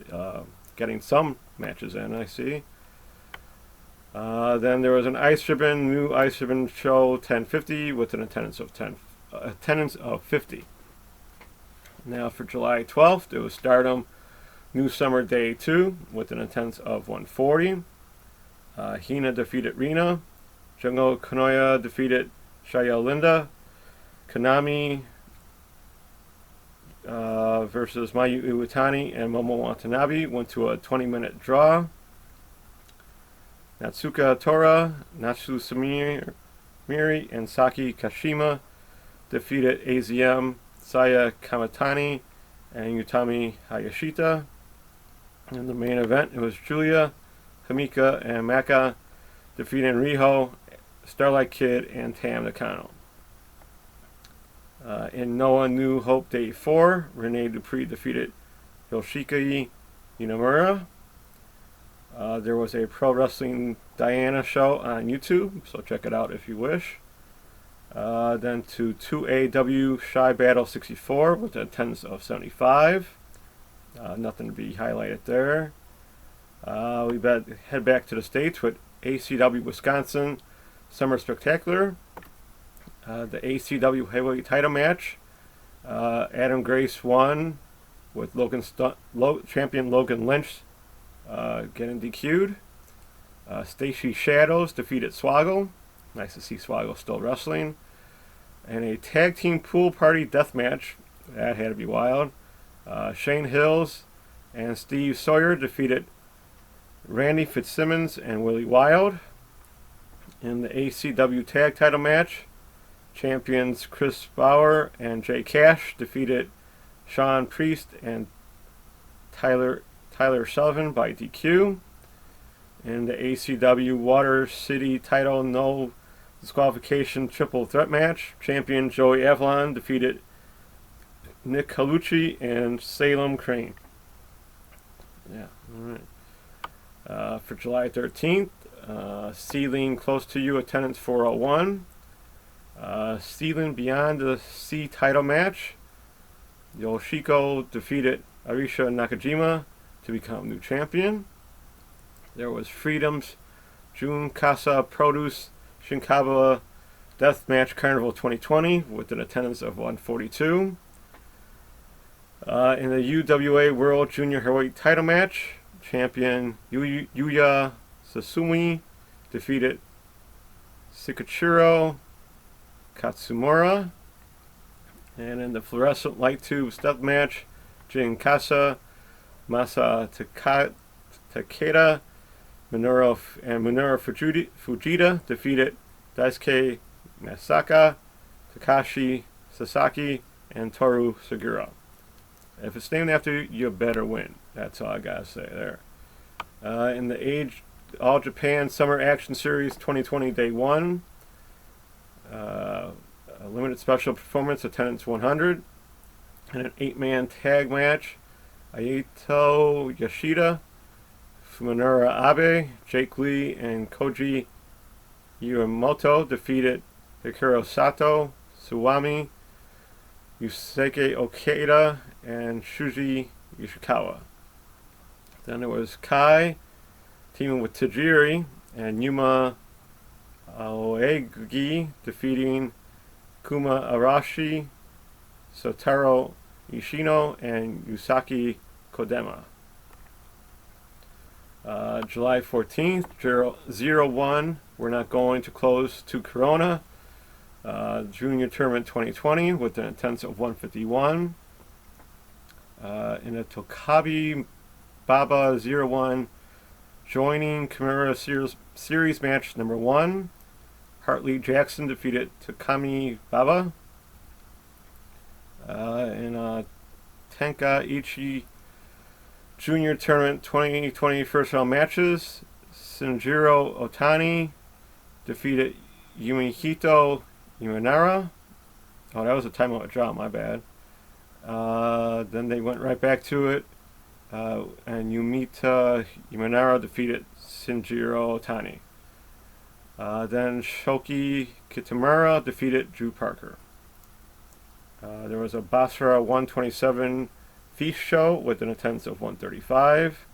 getting some matches in, I see. Then there was an new Ice Ribbon show 1050 with an attendance of 50. Now for July 12th, it was Stardom New Summer Day 2 with an attendance of 140. Hina defeated Rina. Jungle Kanoya defeated Shaya Linda. Konami versus Mayu Iwatani and Momo Watanabe went to a 20-minute draw. Natsuka Tora, Natsu Sumiri, and Saki Kashima defeated AZM, Saya Kamatani, and Utami Hayashita. In the main event, it was Julia, Himika, and Maka defeating Riho, Starlight Kid, and Tam Nakano. In Noah New Hope Day 4, Rene Dupree defeated Yoshiki Inamura. There was a Pro Wrestling Diana show on YouTube, so check it out if you wish. Then to 2AW Shy Battle 64 with an attendance of 75. Nothing to be highlighted there. We head back to the States with ACW Wisconsin Summer Spectacular. The ACW Heavyweight Title match. Adam Grace won with champion Logan Lynch getting DQ'd. Stacy Shadows defeated Swaggle. Nice to see Swaggle still wrestling. And a tag team pool party death match. That had to be wild. Shane Hills and Steve Sawyer defeated Randy Fitzsimmons and Willie Wild. In the ACW tag title match, champions Chris Bauer and Jay Cash defeated Sean Priest and Tyler Sullivan by DQ. In the ACW Water City title no disqualification triple threat match, champion Joey Avalon defeated Nick Colucci and Salem Crane. Yeah, alright. For July 13th, Sealing Close to You attendance 401. Sealing Beyond the Sea title match. Yoshiko defeated Arisha Nakajima to become new champion. There was Freedom's Jun Casa Produce Shinkawa Deathmatch Carnival 2020 with an attendance of 142. In the UWA World Junior Heavyweight title match, champion Yuya Sasumi defeated Sikachuiro Katsumura. And in the Fluorescent Light Tube Step match, Jin Kasa, Masa Takeda, Minoru Fujita defeated Daisuke Masaka, Takashi Sasaki, and Toru Segura. If it's named after you, you better win. That's all I gotta say there. In the All Japan Summer Action Series 2020 Day 1, a limited special performance, attendance 100, and an 8-man tag match. Ayato Yoshida, Fuminura Abe, Jake Lee, and Koji Yamamoto defeated Hikaru Sato, Suwami, Yusuke Okada, and Shuji Ishikawa. Then there was Kai teaming with Tajiri and Yuma Aoegi defeating Kuma Arashi, Sotaro Ishino, and Yusaki Kodema. July 14th, 01, we're not going to close to Corona. Junior Tournament 2020 with an attendance of 151. In a Tokabi Baba 01 joining Kimura Series match number 1. Hartley Jackson defeated Takami Baba. In Tenkaichi Junior Tournament 2020 first round matches, Shinjiro Otani defeated Yumihito Imanara. Oh, that was a timeout draw, my bad. Then they went right back to it, and Yumita Imanara defeated Shinjiro Otani. Then Shoki Kitamura defeated Drew Parker. There was a Basra 127 feast show with an attendance of 135,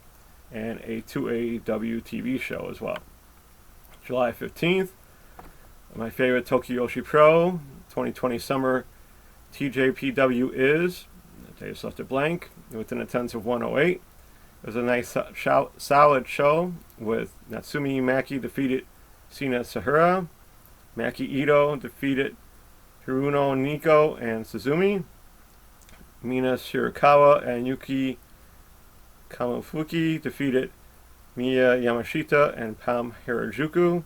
and a 2AW TV show as well. July 15th, my favorite Tokiyoshi Pro 2020 Summer NJPW is, they just left it blank, with an attendance of 108. It was a nice solid show with Natsumi Maki defeated Sina Sahura. Maki Ito defeated Hiruno Nico and Suzumi. Mina Shirakawa and Yuki Kamofuki defeated Miya Yamashita and Pam Harajuku.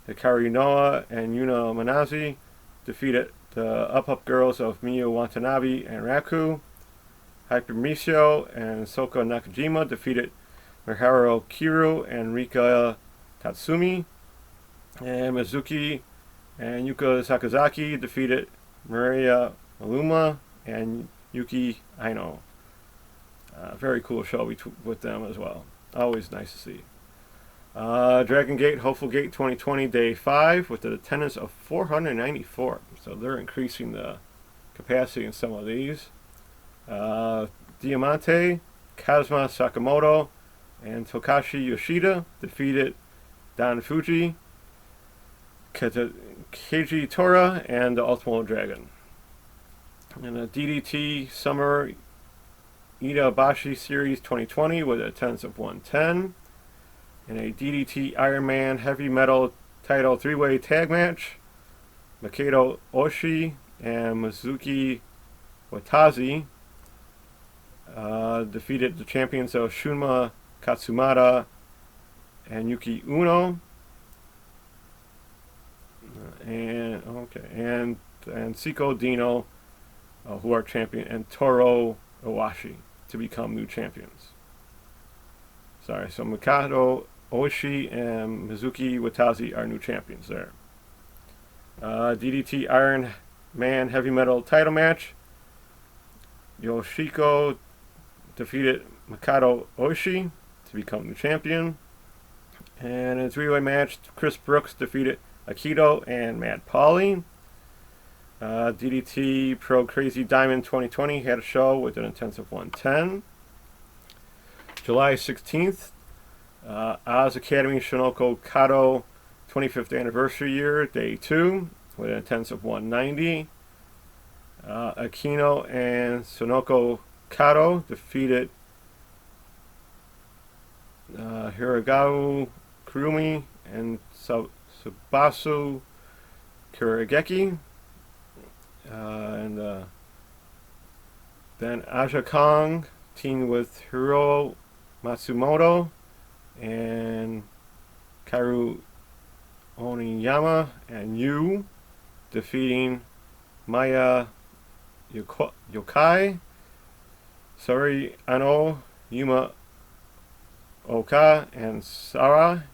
Hikaru Noa and Yuna Manazi defeated the Up girls of Miyu Watanabe and Raku. Hyper Misho and Soko Nakajima defeated Miharu Kiru and Rika Tatsumi. And Mizuki and Yuka Sakazaki defeated Maria Maluma and Yuki Aino. Very cool show with them as well. Always nice to see. Dragon Gate, Hopeful Gate 2020 Day 5 with an attendance of 494. So they're increasing the capacity in some of these. Diamante, Kazuma Sakamoto, and Tokashi Yoshida defeated Dan Fuji, Keiji Tora, and the Ultimo Dragon. And a DDT Summer Itabashi Series 2020 with an attendance of 110. And a DDT Iron Man Heavy Metal Title 3-Way Tag Match, Makedo Oshii and Mizuki Watazi defeated the champions of Shunma Katsumata and Yuki Uno. And Siko Dino, who are champion, and Toro Owashi to become new champions. Sorry, so Mikado Oshii and Mizuki Watazi are new champions there. DDT Iron Man Heavy Metal title match. Yoshiko defeated Mikado Oshii to become new champion. And in a 3-way match, Chris Brooks defeated Akito and Matt Pauly. DDT Pro Crazy Diamond 2020 had a show with an attendance of 110. July 16th, Oz Academy Shinoko Kato 25th anniversary year, day 2, with an attendance of 190. Akino and Sonoko Kato defeated Hiragawa Kurumi and Subasu Kurageki. Then Aja Kong teamed with Hiro Matsumoto and Karu Oniyama and Yu, defeating Maya Yokai, Sori Ano, Yuma Oka, and Sara.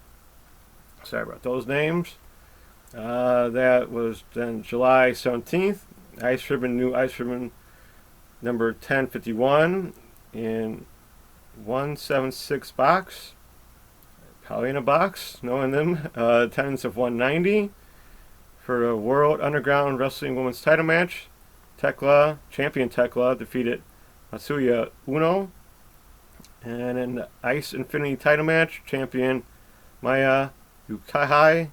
Sorry about those names. That was then July 17th. Ice Ribbon, new Ice Ribbon number 1051 in 176 box. Probably in a box, knowing them. Attendance of 190 for a World Underground Wrestling Women's title match. Champion Tekla defeated Matsuya Uno. And in the Ice Infinity title match, champion Maya Yukahai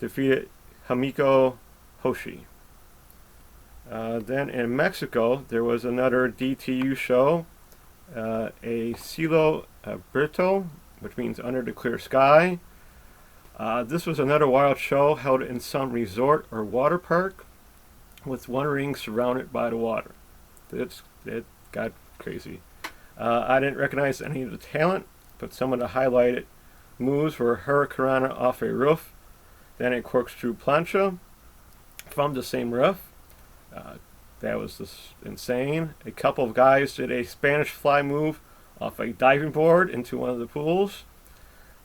defeated Hamiko Hoshi. Then in Mexico, there was another DTU show, a Cielo Abierto, which means under the clear sky. This was another wild show held in some resort or water park with one ring surrounded by the water. It got crazy. I didn't recognize any of the talent, but some of the highlighted moves were Hurricanrana off a roof, then a corkscrew plancha from the same roof. That was just insane. A couple of guys did a Spanish fly move off a diving board into one of the pools.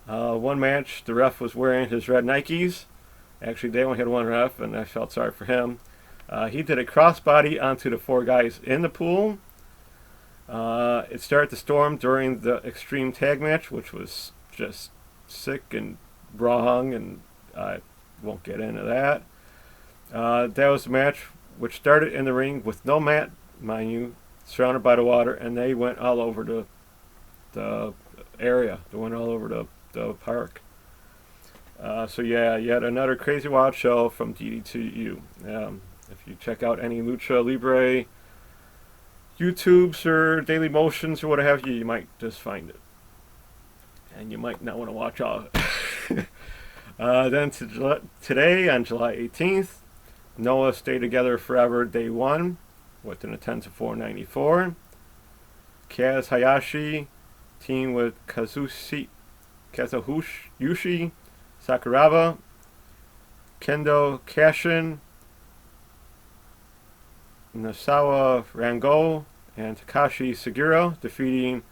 One match, the ref was wearing his red Nikes. Actually, they only had one ref, and I felt sorry for him. He did a crossbody onto the 4 guys in the pool. It started to storm during the Extreme Tag match, which was just sick and wrong, and I won't get into that. That was the match which started in the ring with no mat, mind you, surrounded by the water, and they went all over the area. They went all over the park. So yeah, yet another crazy wild show from DDTU. If you check out any Lucha Libre YouTubes or Daily Motions or what have you, you might just find it. And you might not want to watch all of it. Then today, on July 18th, Noah Stay Together Forever Day 1 with an attendance of 494. Kaz Hayashi team with Kazuhushi Sakuraba, Kendo Kashin, Nasawa Rango, and Takashi Sugiura, defeating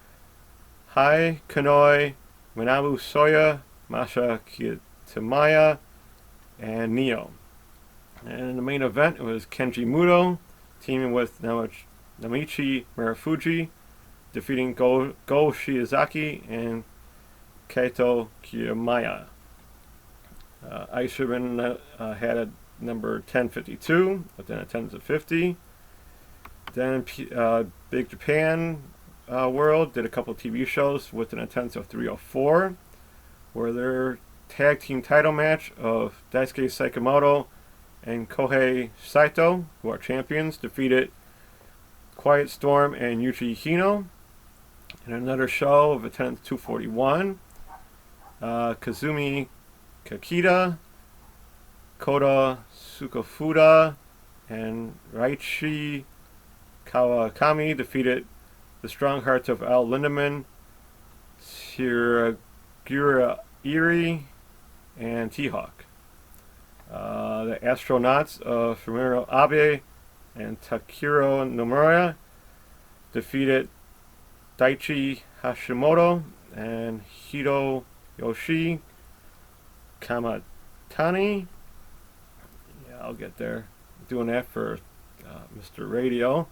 Hai Kanoi, Manabu Soya, Masha Kitamaya, and Neo. And in the main event, it was Kenji Muto teaming with Namichi Marufuji, defeating Go Shiozaki and Kaito Kiyomaya. Ice Ribbon had a number 1052 with an attendance of 50. Then Big Japan World did a couple of TV shows with an attendance of 304, where their tag team title match of Daisuke Sakamoto and Kohei Saito, who are champions, defeated Quiet Storm and Yuji Hino. In another show of attendance 241, Kazumi Kakita, Kota Sukafuda, and Raichi Kawakami defeated the Strong Hearts of Al Lindemann, Shiragura Iri, and T-Hawk. The Astronauts of Fumiro Abe and Takiro Nomura defeated Daichi Hashimoto and Hiroyoshi Kamatani. Yeah, I'll get there. I'm doing that for Mr. Radio.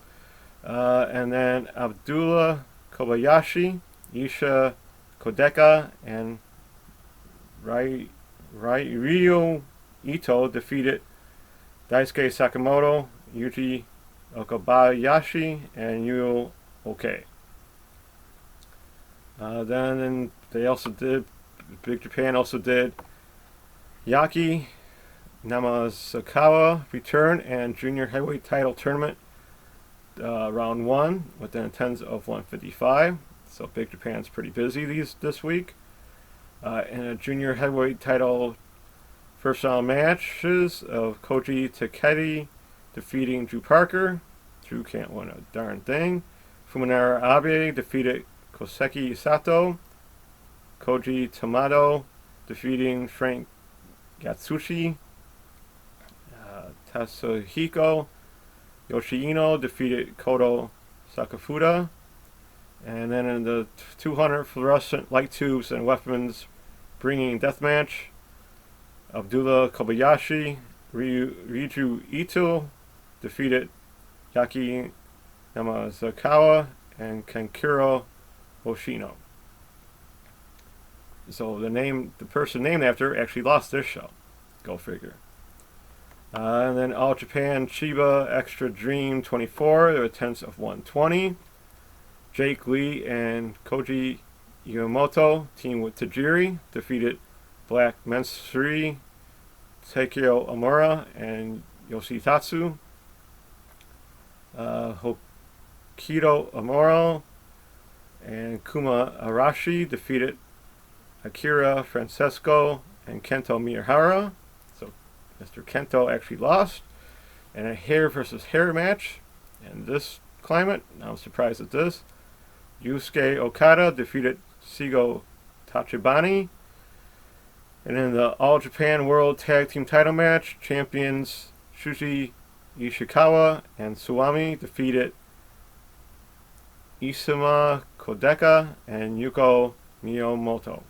And then Abdullah Kobayashi, Isha Kodeka, and Ryo Ito defeated Daisuke Sakamoto, Yuji Okabayashi, and Yuo Oke. Then they also did, Big Japan also did Yaki Namazakawa return and junior heavyweight title tournament round 1 with an attendance of 155. So Big Japan's pretty busy this week. In a junior heavyweight title first round matches of Koji Takedi defeating Drew Parker. Drew can't win a darn thing. Fuminara Abe defeated Koseki Sato. Koji Tomato defeating Frank Yatsushi. Tatsuhiko Yoshino defeated Koto Sakafuda. And then in the 200 fluorescent light tubes and weapons bringing death match, Abdullah Kobayashi, Riju Ito defeated Yaki Namazakawa and Kankuro Oshino. So the person named after actually lost this show. Go figure. And then All Japan Chiba Extra Dream 24, their attendance of 120. Jake Lee and Koji Yamamoto, team with Tajiri, defeated Black Mensuri, Takeo Amura, and Yoshitatsu. Hokido Amuro and Kuma Arashi defeated Akira Francesco and Kento Miyahara. So Mr. Kento actually lost. And a hair versus hair match. In this climate, I'm surprised at this. Yusuke Okada defeated Shigo Tachibana. And in the All Japan World Tag Team title match, champions Shuji Ishikawa and Suwami defeated Isama Kodeka and Yuko Miyamoto.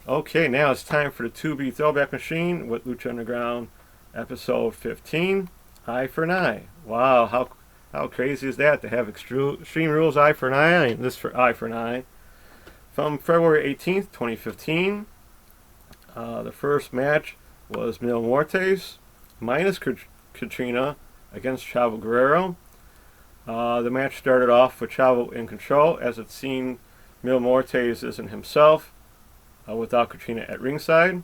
Okay, now it's time for the 2B Throwback Machine with Lucha Underground episode 15, Eye for an Eye. Wow, how crazy is that to have Extreme Rules Eye for an Eye, and this for Eye for an Eye. From February 18th, 2015, the first match was Mil Muertes minus Katrina against Chavo Guerrero. The match started off with Chavo in control, as it seemed Mil Muertes isn't himself without Katrina at ringside.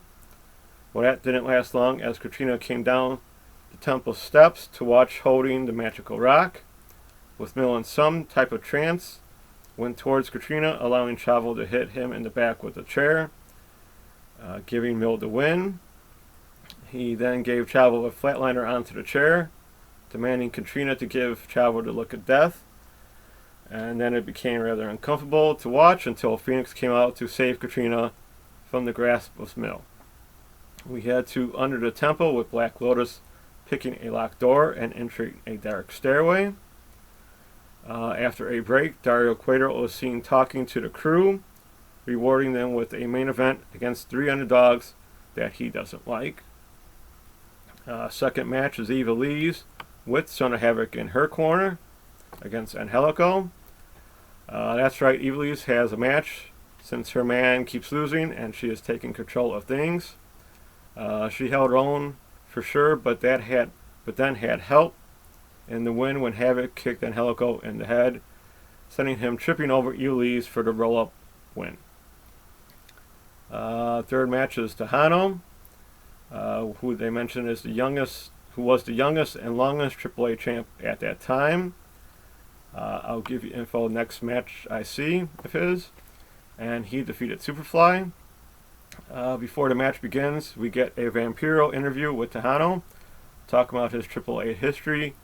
Well, that didn't last long, as Katrina came down the temple steps to watch holding the magical rock. With Mil in some type of trance, went towards Katrina, allowing Chavo to hit him in the back with a chair, giving Mil the win. He then gave Chavo a flatliner onto the chair, demanding Katrina to give Chavo the look of death. And then it became rather uncomfortable to watch until Phoenix came out to save Katrina from the grasp of Mil. We head to Under the Temple with Black Lotus picking a locked door and entering a dark stairway. After a break, Dario Cueto was seen talking to the crew, rewarding them with a main event against 3 underdogs that he doesn't like. Second match is Eva Lee's with Son of Havoc in her corner against Angelico. That's right, Eva Lee's has a match since her man keeps losing and she is taking control of things. She held her own for sure, but then had help in the win when Havoc kicked Angelico in the head, sending him tripping over Eva Lee's for the roll-up win. Third match is Tejano, who they mentioned is who was the youngest and longest AAA champ at that time. I'll give you info next match I see of his. And he defeated Superfly. Before the match begins, we get a Vampiro interview with Tejano, talking about his AAA history,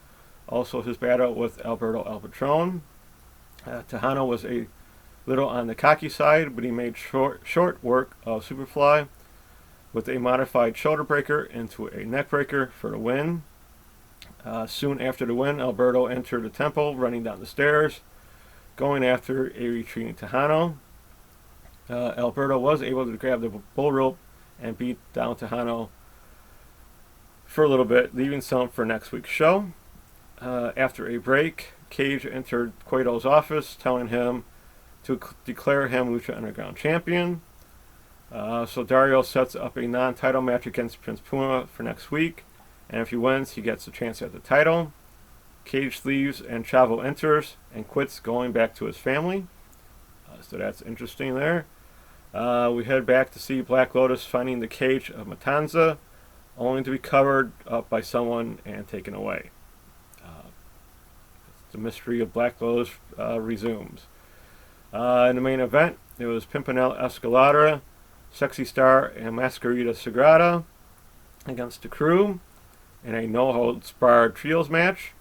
also his battle with Alberto El Patron. Tejano was a little on the cocky side, but he made short work of Superfly with a modified shoulder breaker into a neck breaker for the win. Soon after the win, Alberto entered the temple, running down the stairs, going after a retreating Tejano. Alberto was able to grab the bull rope and beat down Tejano for a little bit, leaving some for next week's show. After a break, Cage entered Cueto's office, telling him to declare him Lucha Underground champion. So Dario sets up a non-title match against Prince Puma for next week, and if he wins, he gets a chance at the title. Cage leaves and Chavo enters and quits, going back to his family. So that's interesting there. We head back to see Black Lotus finding the cage of Matanza, only to be covered up by someone and taken away. The mystery of Black Lotus resumes. In the main event, it was Pimpinela Escalada, Sexy Star, and Masquerita Sagrada against the crew in a no-holds-barred trios match.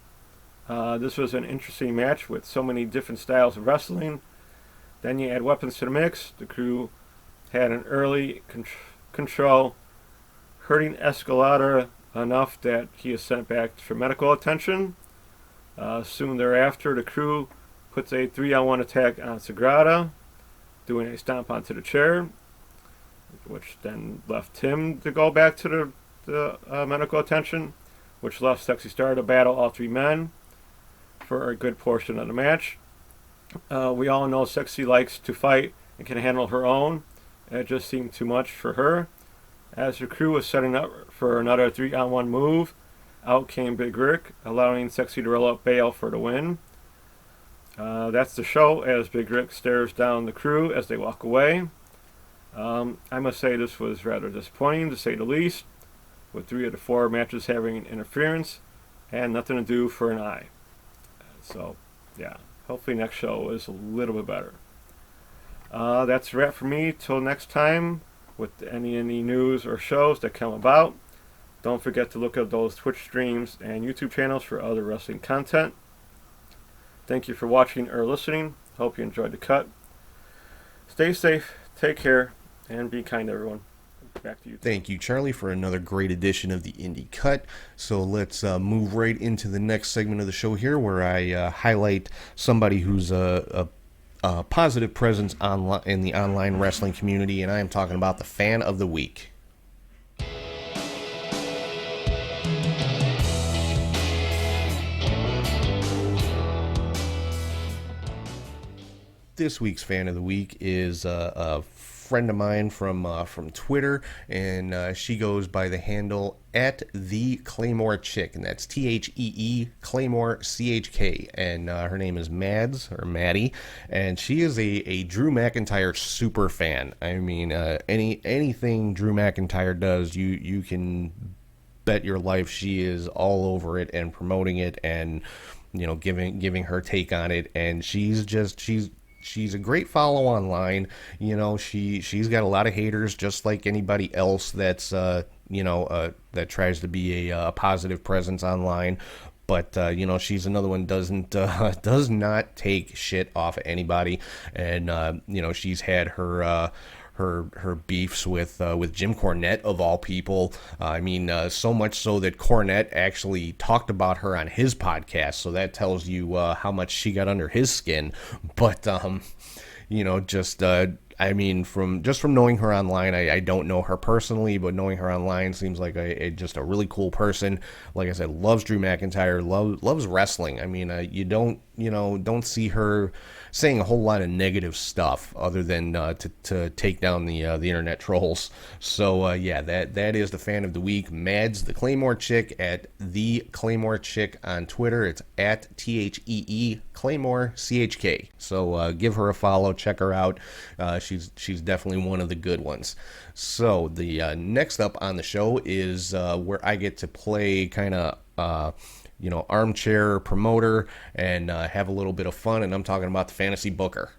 This was an interesting match with so many different styles of wrestling. Then you add weapons to the mix. The crew had an early control, hurting Escalada enough that he is sent back for medical attention. Soon thereafter, the crew puts a 3-on-1 attack on Sagrada, doing a stomp onto the chair, which then left him to go back to the medical attention, which left Sexy Star to battle all 3 men for a good portion of the match. We all know Sexy likes to fight and can handle her own. It just seemed too much for her. As the crew was setting up for another 3-on-1 move, out came Big Rick, allowing Sexy to roll up bail for the win. That's the show, as Big Rick stares down the crew as they walk away. I must say this was rather disappointing, to say the least, with 3 of the 4 matches having interference and nothing to do for an eye. So, yeah. Hopefully next show is a little bit better. That's a wrap for me. Till next time, with any news or shows that come about. Don't forget to look at those Twitch streams and YouTube channels for other wrestling content. Thank you for watching or listening. Hope you enjoyed the cut. Stay safe, take care, and be kind, everyone. Back to you. Thank you, Charlie, for another great edition of the Indie Cut. So let's move right into the next segment of the show here, where I highlight somebody who's a positive presence in the online wrestling community, and I am talking about the Fan of the Week. This week's Fan of the Week is a friend of mine from Twitter, and she goes by the handle @TheClaymoreChick, and that's THEE Claymore CHK, and her name is Mads, or Maddie, and she is a Drew McIntyre super fan. I mean, anything Drew McIntyre does, you can bet your life she is all over it and promoting it, and giving her take on it, and she's a great follow online. She's got a lot of haters, just like anybody else that's that tries to be a positive presence online. But she's another one does not take shit off of anybody, and she's had her beefs with Jim Cornette, of all people. So much so that Cornette actually talked about her on his podcast, so that tells you how much she got under his skin. But from knowing her online, I don't know her personally, but knowing her online seems like just a really cool person. Like I said, loves Drew McIntyre, loves wrestling. You don't see her saying a whole lot of negative stuff other than to take down the internet trolls. So that is the Fan of the Week, Mads the Claymore Chick, at the Claymore Chick on Twitter. It's at THEE Claymore CHK. So give her a follow, check her out. She's definitely one of the good ones. So the next up on the show is where I get to play kind of armchair promoter and have a little bit of fun, and I'm talking about the Fantasy Booker.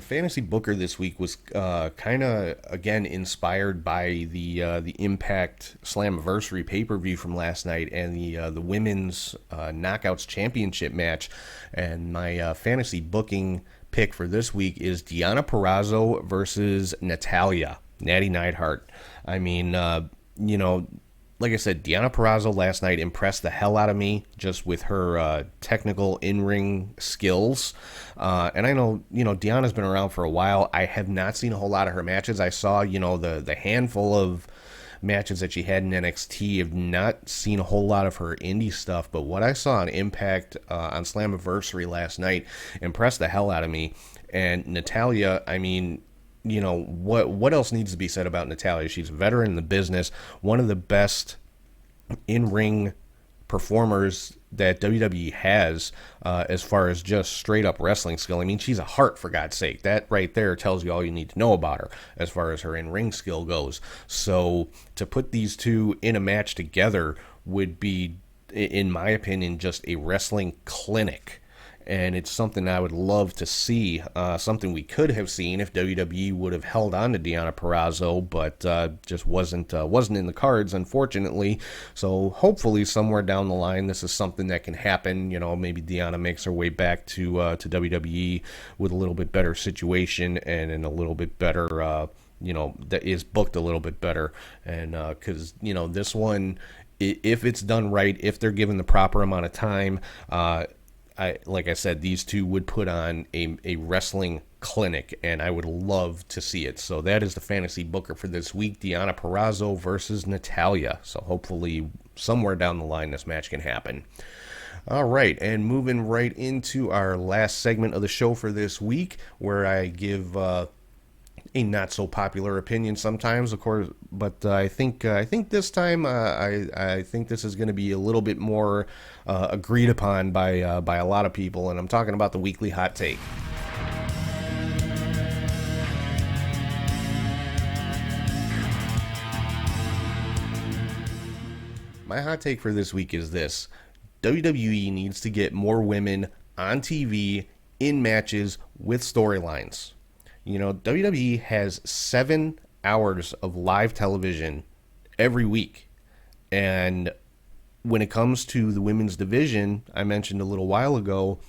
Fantasy Booker this week was kind of, again, inspired by the Impact Slammiversary pay-per-view from last night and the Women's Knockouts Championship match. And my fantasy booking pick for this week is Deonna Purrazzo versus Natty Neidhart. Like I said, Deonna Purrazzo last night impressed the hell out of me just with her technical in-ring skills. And I know, Deonna's been around for a while. I have not seen a whole lot of her matches. I saw, the handful of matches that she had in NXT. I've not seen a whole lot of her indie stuff. But what I saw on Impact on Slammiversary last night impressed the hell out of me. And Natalya, what else needs to be said about Natalya? She's a veteran in the business, one of the best in-ring performers that WWE has as far as just straight-up wrestling skill. She's a heart, for God's sake. That right there tells you all you need to know about her as far as her in-ring skill goes. So to put these two in a match together would be, in my opinion, just a wrestling clinic. And it's something I would love to see, something we could have seen if WWE would have held on to Deonna Purrazzo, but just wasn't in the cards, unfortunately. So hopefully somewhere down the line, this is something that can happen. Maybe Deonna makes her way back to WWE with a little bit better situation and in a little bit better, that is booked a little bit better. And because this one, if it's done right, if they're given the proper amount of time, like I said, these two would put on a wrestling clinic, and I would love to see it. So that is the Fantasy Booker for this week, Deonna Purrazzo versus Natalya. So hopefully somewhere down the line this match can happen. All right, and moving right into our last segment of the show for this week, where I give a not so popular opinion sometimes, of course, but I think this time I think this is going to be a little bit more agreed upon by a lot of people, and I'm talking about the weekly hot take. My hot take for this week is this: WWE needs to get more women on TV in matches with storylines. You know, WWE has 7 hours of live television every week. And when it comes to the women's division, I mentioned a little while ago,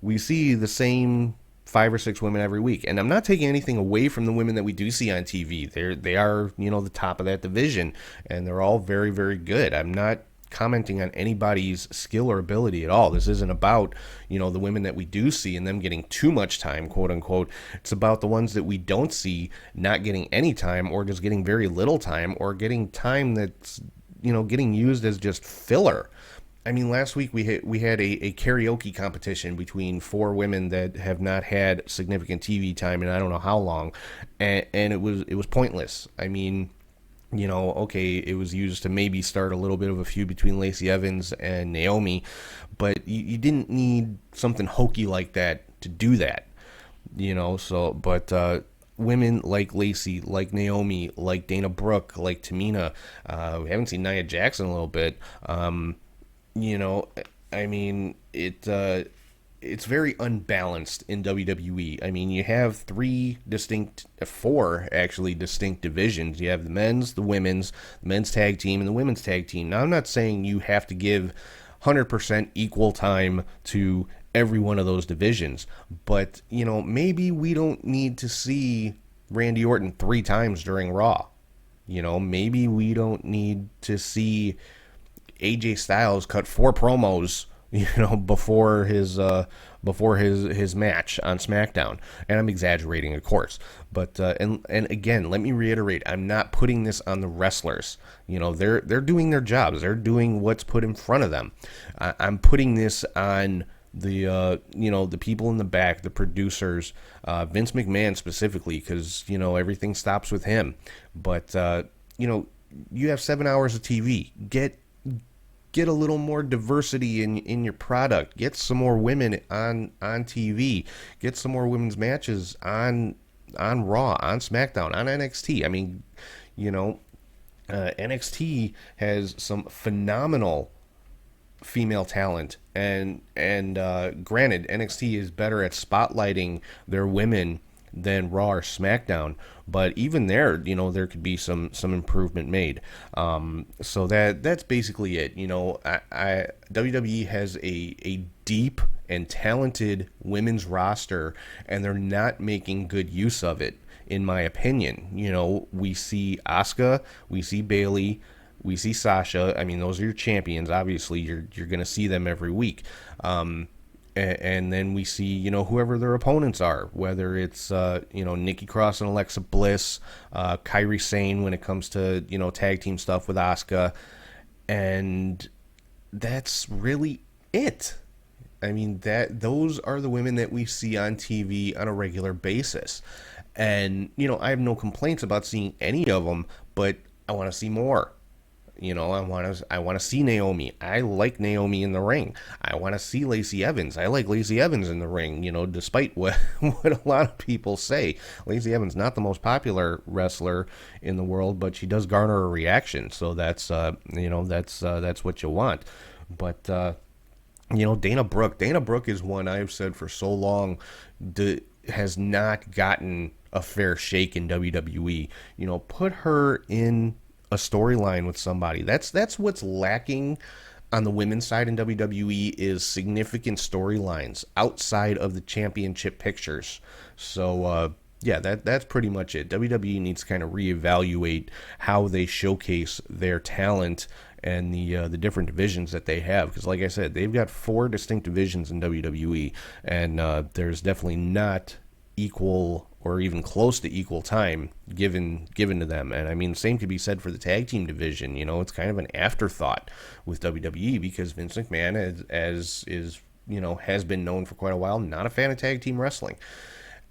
we see the same 5 or 6 women every week. And I'm not taking anything away from the women that we do see on TV. They are, you know, the top of that division, and they're all very, very good. I'm not commenting on anybody's skill or ability at all. This isn't about, you know, the women that we do see and them getting too much time, quote unquote. It's about the ones that we don't see not getting any time, or just getting very little time, or getting time that's, you know, getting used as just filler. I mean, last week we had a karaoke competition between 4 women that have not had significant TV time in I don't know how long, and it was pointless. I mean, you know, okay, it was used to maybe start a little bit of a feud between Lacey Evans and Naomi, but you didn't need something hokey like that to do that, you know. So, but women like Lacey, like Naomi, like Dana Brooke, like Tamina, we haven't seen Nia Jax in a little bit. You know, I mean, it's very unbalanced in WWE. I mean, you have 4 actually distinct divisions. You have the men's, the women's tag team, and the women's tag team. Now, I'm not saying you have to give 100% equal time to every one of those divisions, but, you know, maybe we don't need to see Randy Orton 3 times during Raw. You know, maybe we don't need to see AJ Styles cut 4 promos, you know, before his match on Smackdown. And I'm exaggerating, of course, but and again, let me reiterate, I'm not putting this on the wrestlers. You know, they're doing their jobs, they're doing what's put in front of them. I'm putting this on the you know, the people in the back, the producers, Vince McMahon specifically, because, you know, everything stops with him. But you know, you have 7 hours of TV. Get a little more diversity in your product. Get some more women on TV. Get some more women's matches on Raw, on SmackDown, on NXT. I mean, you know, NXT has some phenomenal female talent, and granted, NXT is better at spotlighting their women than Raw or SmackDown, but even there, you know, there could be some improvement made. So that's basically it. You know, WWE has a deep and talented women's roster, and they're not making good use of it, in my opinion. You know, we see Asuka, we see Bayley, we see Sasha. I mean, those are your champions. Obviously, you're going to see them every week. And then we see, you know, whoever their opponents are, whether it's, you know, Nikki Cross and Alexa Bliss, Kairi Sane when it comes to, you know, tag team stuff with Asuka. And that's really it. I mean, those are the women that we see on TV on a regular basis. And, you know, I have no complaints about seeing any of them, but I want to see more. You know, I want to see Naomi. I like Naomi in the ring. I want to see Lacey Evans. I like Lacey Evans in the ring, you know, despite what a lot of people say. Lacey Evans not the most popular wrestler in the world, but she does garner a reaction. So that's you know, that's what you want. But you know, Dana Brooke is one I've said for so long has not gotten a fair shake in WWE. You know, put her in a storyline with somebody. That's what's lacking on the women's side in WWE, is significant storylines outside of the championship pictures. So yeah, that's pretty much it. WWE needs to kind of reevaluate how they showcase their talent and the different divisions that they have, because like I said, they've got 4 distinct divisions in WWE, and there's definitely not equal or even close to equal time given to them. And I mean, the same could be said for the tag team division. You know, it's kind of an afterthought with WWE, because Vince McMahon, as is, you know, has been known for quite a while, not a fan of tag team wrestling.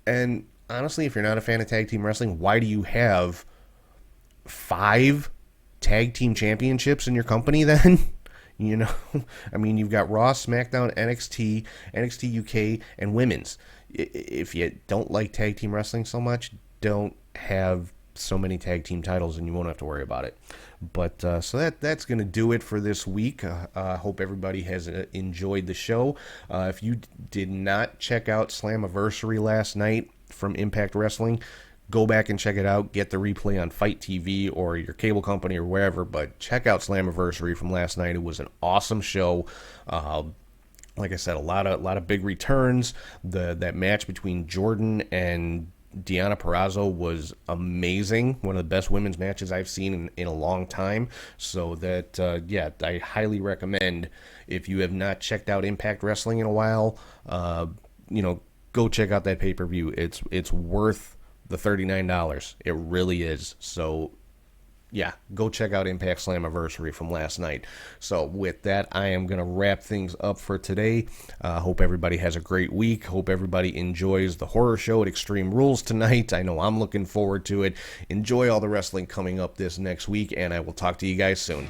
And honestly, if you're not a fan of tag team wrestling, why do you have 5 tag team championships in your company then? You know, I mean, you've got Raw, SmackDown, NXT, NXT UK, and women's. If you don't like tag team wrestling so much, don't have so many tag team titles, and you won't have to worry about it. But so that's going to do it for this week. I hope everybody has enjoyed the show. If you did not check out Slammiversary last night, from Impact Wrestling, go back and check it out. Get the replay on Fight TV or your cable company or wherever, but check out Slammiversary from last night. It was an awesome show. Like I said, a lot of big returns. That match between Jordan and Deonna Purrazzo was amazing. One of the best women's matches I've seen in a long time. So that, yeah, I highly recommend, if you have not checked out Impact Wrestling in a while, go check out that pay-per-view. It's worth the $39. It really is. So yeah, go check out Impact Slammiversary from last night. So with that, I am going to wrap things up for today. Hope everybody has a great week. Hope everybody enjoys the horror show at Extreme Rules tonight. I know I'm looking forward to it. Enjoy all the wrestling coming up this next week, and I will talk to you guys soon.